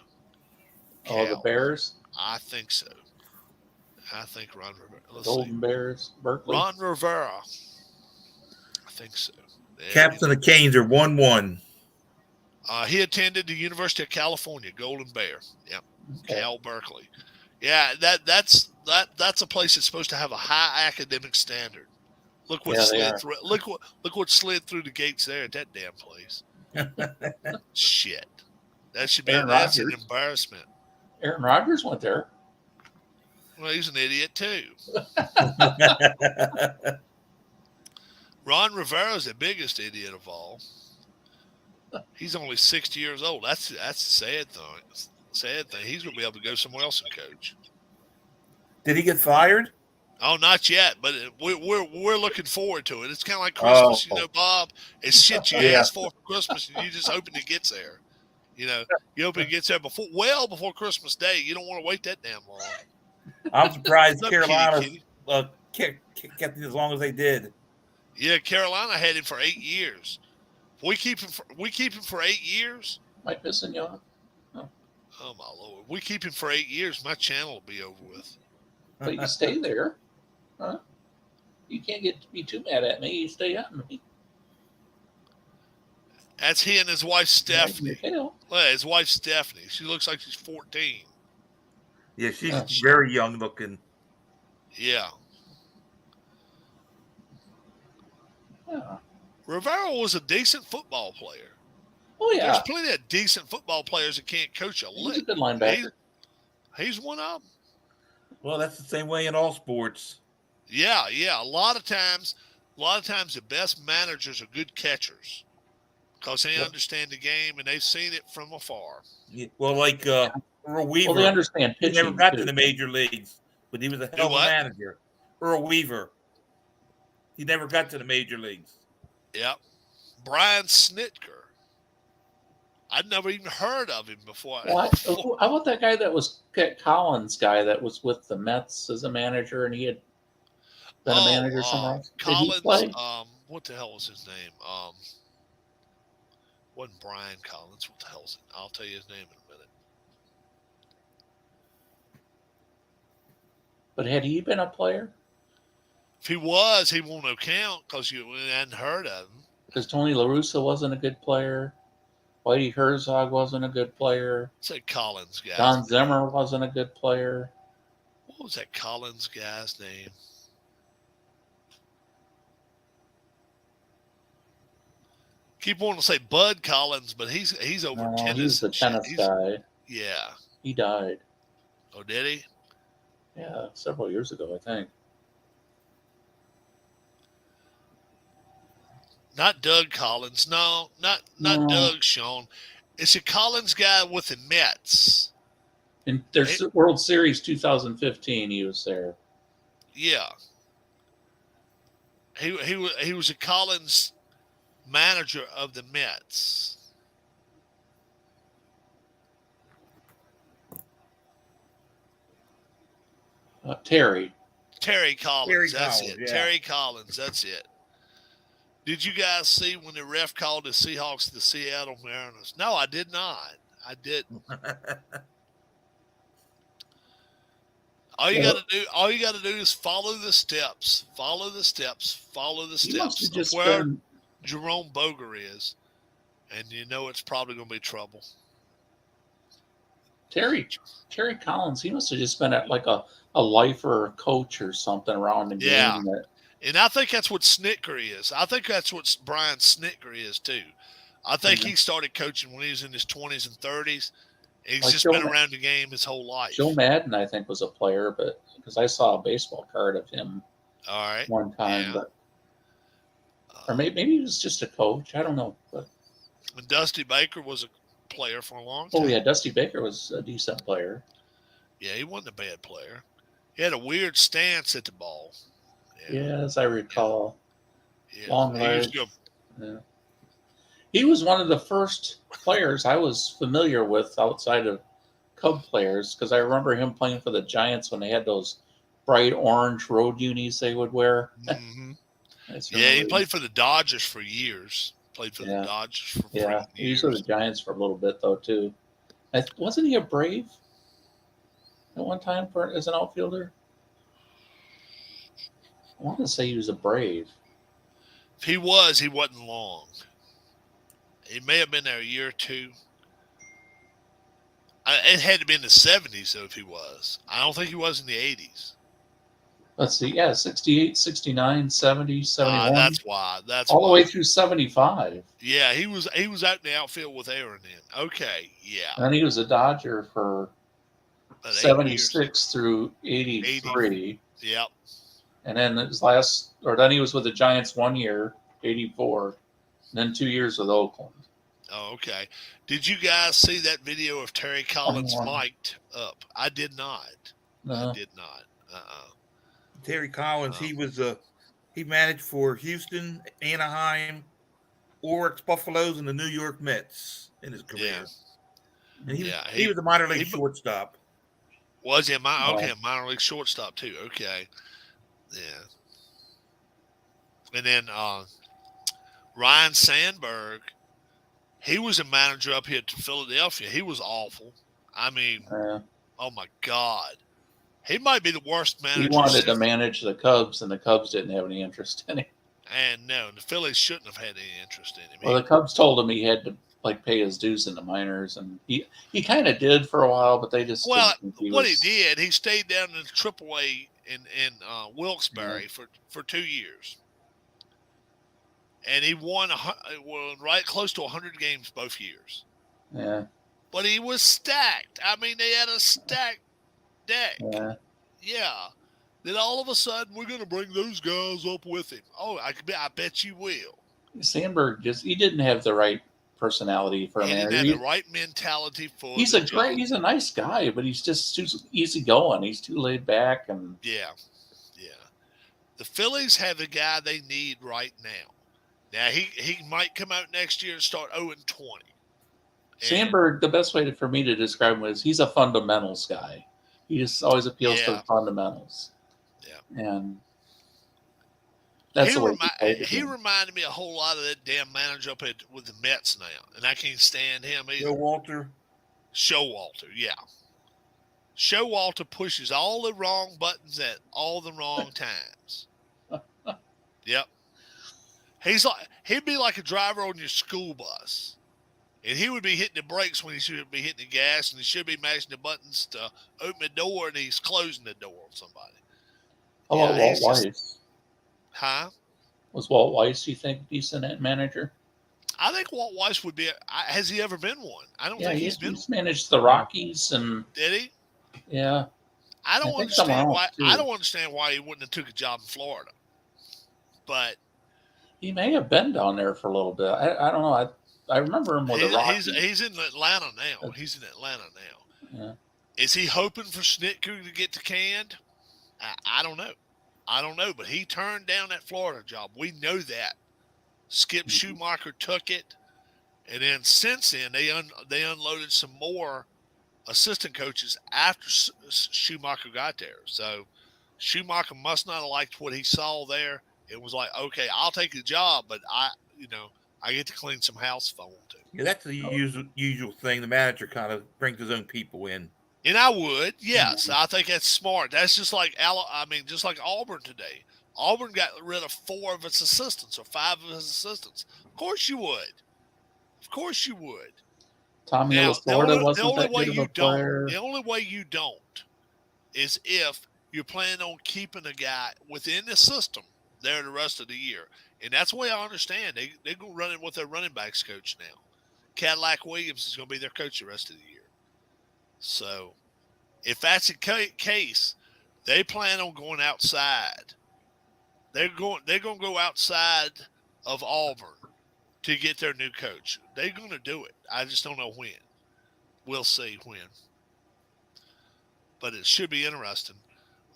Oh, the Bears? I think so. I think Ron Rivera. Golden Bears, Berkeley. Ron Rivera. I think so. Caps and the Canes are 1-1. He attended the University of California, Golden Bear. Yep. Okay. Cal Berkeley. Yeah, that's a place that's supposed to have a high academic standard. Look what slid through. Look what slid through the gates there at that damn place. Shit, that should be that's an embarrassment. Aaron Rodgers went there. Well, he's an idiot too. Ron Rivera's the biggest idiot of all. He's only 60 years old. That's the sad thing. Sad thing. He's gonna be able to go somewhere else and coach. Did he get fired? Oh, not yet, but we're looking forward to it. It's kind of like Christmas, Bob. It's shit you ask for Christmas, and you just hoping it gets there. You hope it gets there before Christmas Day. You don't want to wait that damn long. I'm surprised Carolina Kitty. kept it as long as they did. Yeah, Carolina had him for 8 years. We keep him for 8 years. Mike Missignon. Oh my Lord! We keep him for 8 years. My channel will be over with. But you stay there, huh? You can't be too mad at me. You stay at me. That's he and his wife Stephanie. Hell. Well, his wife Stephanie. She looks like she's 14. Yeah, she's very young looking. Yeah. Yeah. Rivera was a decent football player. Oh yeah. There's plenty of decent football players that can't coach a lick. He's a good linebacker. He's one of them. Well, that's the same way in all sports. Yeah. A lot of times the best managers are good catchers because they understand the game and they've seen it from afar. Yeah. Well, like Earl Weaver. Well, they understand pitching. He never got to the major leagues, but he was a hell of a manager. Earl Weaver. He never got to the major leagues. Yep. Brian Snitker. I'd never even heard of him before. What? How about that guy that was Collins guy that was with the Mets as a manager and he had been a manager somewhere else? Collins, did he play? What the hell was his name? Wasn't Brian Collins. What the hell is it? I'll tell you his name in a minute. But had he been a player? If he was, he won't count because you hadn't heard of him. Because Tony La Russa wasn't a good player. Whitey Herzog wasn't a good player. Say Collins guy. Don Zimmer wasn't a good player. What was that Collins guy's name? Keep wanting to say Bud Collins, but he's over tennis. He's the tennis guy. Yeah. He died. Oh, did he? Yeah, several years ago, I think. Not Doug Collins. No, not Doug, Sean. It's a Collins guy with the Mets. In their World Series 2015, he was there. Yeah. He was a Collins manager of the Mets. Terry Collins. That's Collins, it. yeah. Terry Collins. That's it. Did you guys see when the ref called the Seahawks the Seattle Mariners? No, I did not. I didn't. All you got to do is follow the steps. Follow the steps. Follow the He must steps have just of where been, Jerome Boger is, and you know it's probably going to be trouble. Terry Collins. He must have just been at like a lifer or coach or something around the Yeah. game. That, And I think that's what Snitker is. I think that's what Brian Snitker is too. I think he started coaching when he was in his 20s and 30s. He's Like just Joe been Ma- around the game his whole life. Joe Madden, I think, was a player, but because I saw a baseball card of him All right. one time, Yeah. but or maybe he was just a coach. I don't know. But And Dusty Baker was a player for a long time. oh yeah, Dusty Baker was a decent player. Yeah, he wasn't a bad player. He had a weird stance at the ball. Yeah, as I recall. Yeah. Long He used legs. to go, Yeah. He was one of the first players I was familiar with outside of Cub players because I remember him playing for the Giants when they had those bright orange road unis they would wear. yeah, he played for the Dodgers for years. Played for Yeah. the Dodgers for Yeah, freaking he years. was with the Giants for a little bit though too. Wasn't he a Brave at one time as an outfielder? I want to say he was a Brave. If he wasn't long. He may have been there a year or two. It had to be in the 70s, though, if he was. I don't think he was in the 80s. Let's see, yeah, 68, 69, 70, 71. That's why. That's all why. the way through 75. Yeah, he was out in the outfield with Aaron then. Okay, yeah. And then he was a Dodger for About 8 76 years. through 83. Yep. And then then he was with the Giants 1 year, 84, and then 2 years with Oakland. Oh, okay. Did you guys see that video of Terry Collins 21. mic'd up? I did not. No. I did not. Terry Collins, he managed for Houston, Anaheim, Oryx, Buffaloes, and the New York Mets in his career. Yeah. And Yeah, he was a minor league shortstop. Was he a minor league shortstop too? Okay. Yeah. And then Ryan Sandberg, he was a manager up here to Philadelphia. He was awful. I mean, oh my God. He might be the worst manager. He wanted to manage the Cubs, and the Cubs didn't have any interest in him. And no, the Phillies shouldn't have had any interest in him. Well, the Cubs told him he had to pay his dues in the minors, and he kind of did for a while, but they just Well, didn't think what he did, he stayed down in AAA in Wilkes-Barre for 2 years, and he won right close to 100 games both years. Yeah. But he was stacked. I mean, they had a stacked deck. Yeah. Yeah. Then all of a sudden, we're going to bring those guys up with him. Oh, I bet you will. Sandberg he didn't have the right personality for a He manager. didn't have the right mentality for He's he's a nice guy, but he's just too easygoing. He's too laid back, and yeah. The Phillies have the guy they need right now. Now he might come out next year and start 0-20. Sandberg. The best way for me to describe him is he's a fundamentals guy. He just always appeals to the fundamentals. Yeah, and that's the way he reminded me a whole lot of that damn manager up with the Mets now, and I can't stand him either. Showalter, yeah. Showalter pushes all the wrong buttons at all the wrong times. Yep. He'd be like a driver on your school bus. And he would be hitting the brakes when he should be hitting the gas, and he should be mashing the buttons to open the door, and he's closing the door on somebody. How about Walt Weiss? Huh? Was Walt Weiss, you think, decent at manager? I think Walt Weiss would be. Has he ever been one? I don't think he's been. He's managed the Rockies, and did he? Yeah. I don't understand why. I don't understand why he wouldn't have took a job in Florida. But he may have been down there for a little bit. I don't know. I remember him with the Rockies. He's in Atlanta now. He's in Atlanta now. Yeah. Is he hoping for Snitker to get to canned? I don't know. I don't know, but he turned down that Florida job. We know that. Skip Schumacher took it, and then since then they unloaded some more assistant coaches after Schumacher got there. So Schumacher must not have liked what he saw there. It was like, okay, I'll take the job, but I get to clean some house if I want to. Yeah, that's the usual thing. The manager kind of brings his own people in. And I would, yes. I think that's smart. That's just like just like Auburn today. Auburn got rid of 4 of its assistants or 5 of his assistants. Of course you would. Of course you would. Tommy Now, Lasorda wasn't that good of a player. The only way you don't is if you're planning on keeping a guy within the system there the rest of the year. And that's the way I understand. They're going to run it with their running backs coach now. Cadillac Williams is going to be their coach the rest of the year. So if that's the case, they plan on going outside. They're going to go outside of Auburn to get their new coach. They're going to do it. I just don't know when. We'll see when. But it should be interesting.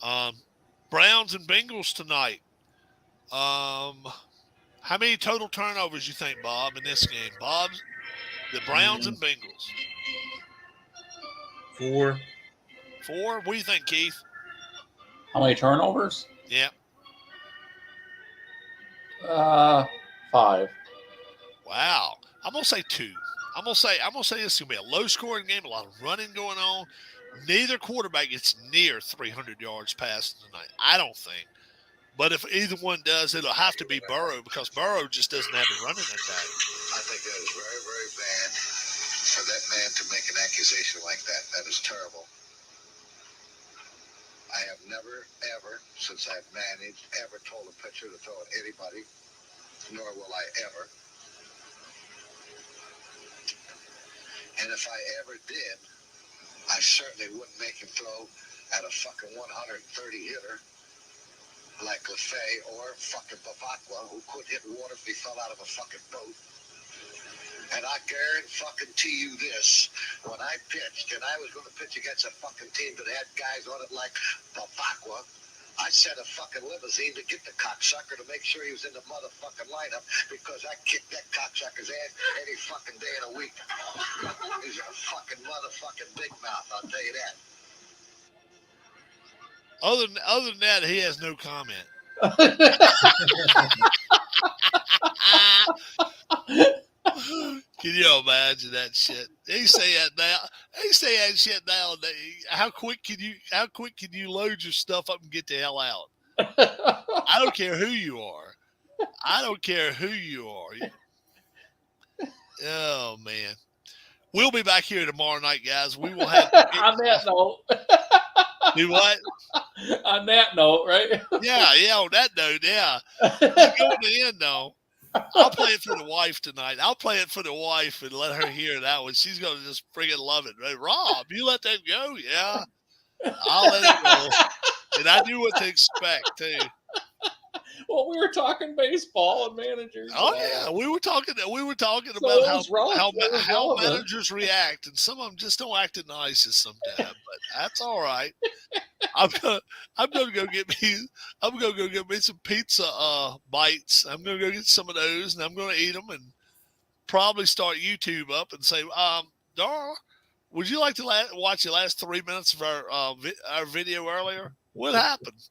Browns and Bengals tonight. How many total turnovers you think, Bob, in this game? Bob, the Browns and Bengals. 4. 4? What do you think, Keith? How many turnovers? Yeah. 5. Wow. I'm gonna say 2. I'm gonna say this is gonna be a low scoring game, a lot of running going on. Neither quarterback gets near 300 yards passing tonight. I don't think. But if either one does, it'll have to be Burrow because Burrow just doesn't have the running attack. I think that is very, very bad for that man to make an accusation like that. That is terrible. I have never, ever, since I've managed, ever told a pitcher to throw at anybody, nor will I ever. And if I ever did, I certainly wouldn't make him throw at a fucking 130 hitter like LaFay or fucking Bavacqua, who could hit water if he fell out of a fucking boat. And I guarantee you this, when I pitched, and I was going to pitch against a fucking team that had guys on it like Bavacqua, I sent a fucking limousine to get the cocksucker to make sure he was in the motherfucking lineup because I kicked that cocksucker's ass any fucking day of the week. He's a fucking motherfucking big mouth, I'll tell you that. Other than that, he has no comment. Can you imagine that shit? They say that now. They say that shit now. How quick can you load your stuff up and get the hell out? I don't care who you are. I don't care who you are. Oh man, we'll be back here tomorrow night, guys. We will have on that note. Do what? On that note, right? Yeah. On that note, yeah. Going to the end though. I'll play it for the wife tonight. I'll play it for the wife and let her hear that one. She's going to just friggin' love it. Right? Rob, you let that go? Yeah. I'll let it go. And I knew what to expect, too. Well, we were talking baseball and managers. Oh, yeah. We were talking So about how managers react, and some of them just don't act the nicest sometimes, but that's all right. I'm gonna go get me some pizza bites. I'm gonna go get some of those, and I'm gonna eat them, and probably start YouTube up and say, Dara, would you like to watch the last 3 minutes of our video earlier? What happened?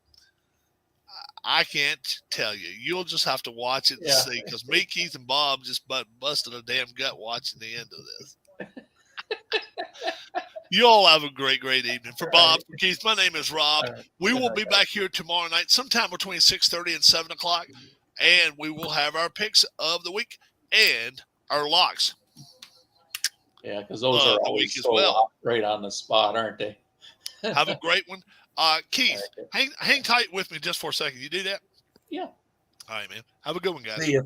I can't tell you. You'll just have to watch it and see, because me, Keith, and Bob just busted a damn gut watching the end of this. You all have a great, great evening. For Bob, for Keith, my name is Rob. We will be back here tomorrow night, sometime between 6:30 and 7 o'clock, and we will have our picks of the week and our locks. Yeah, because those are always so right on the spot, aren't they? Have a great one. Keith, hang tight with me just for a second. You do that? Yeah. All right, man. Have a good one, guys. See ya.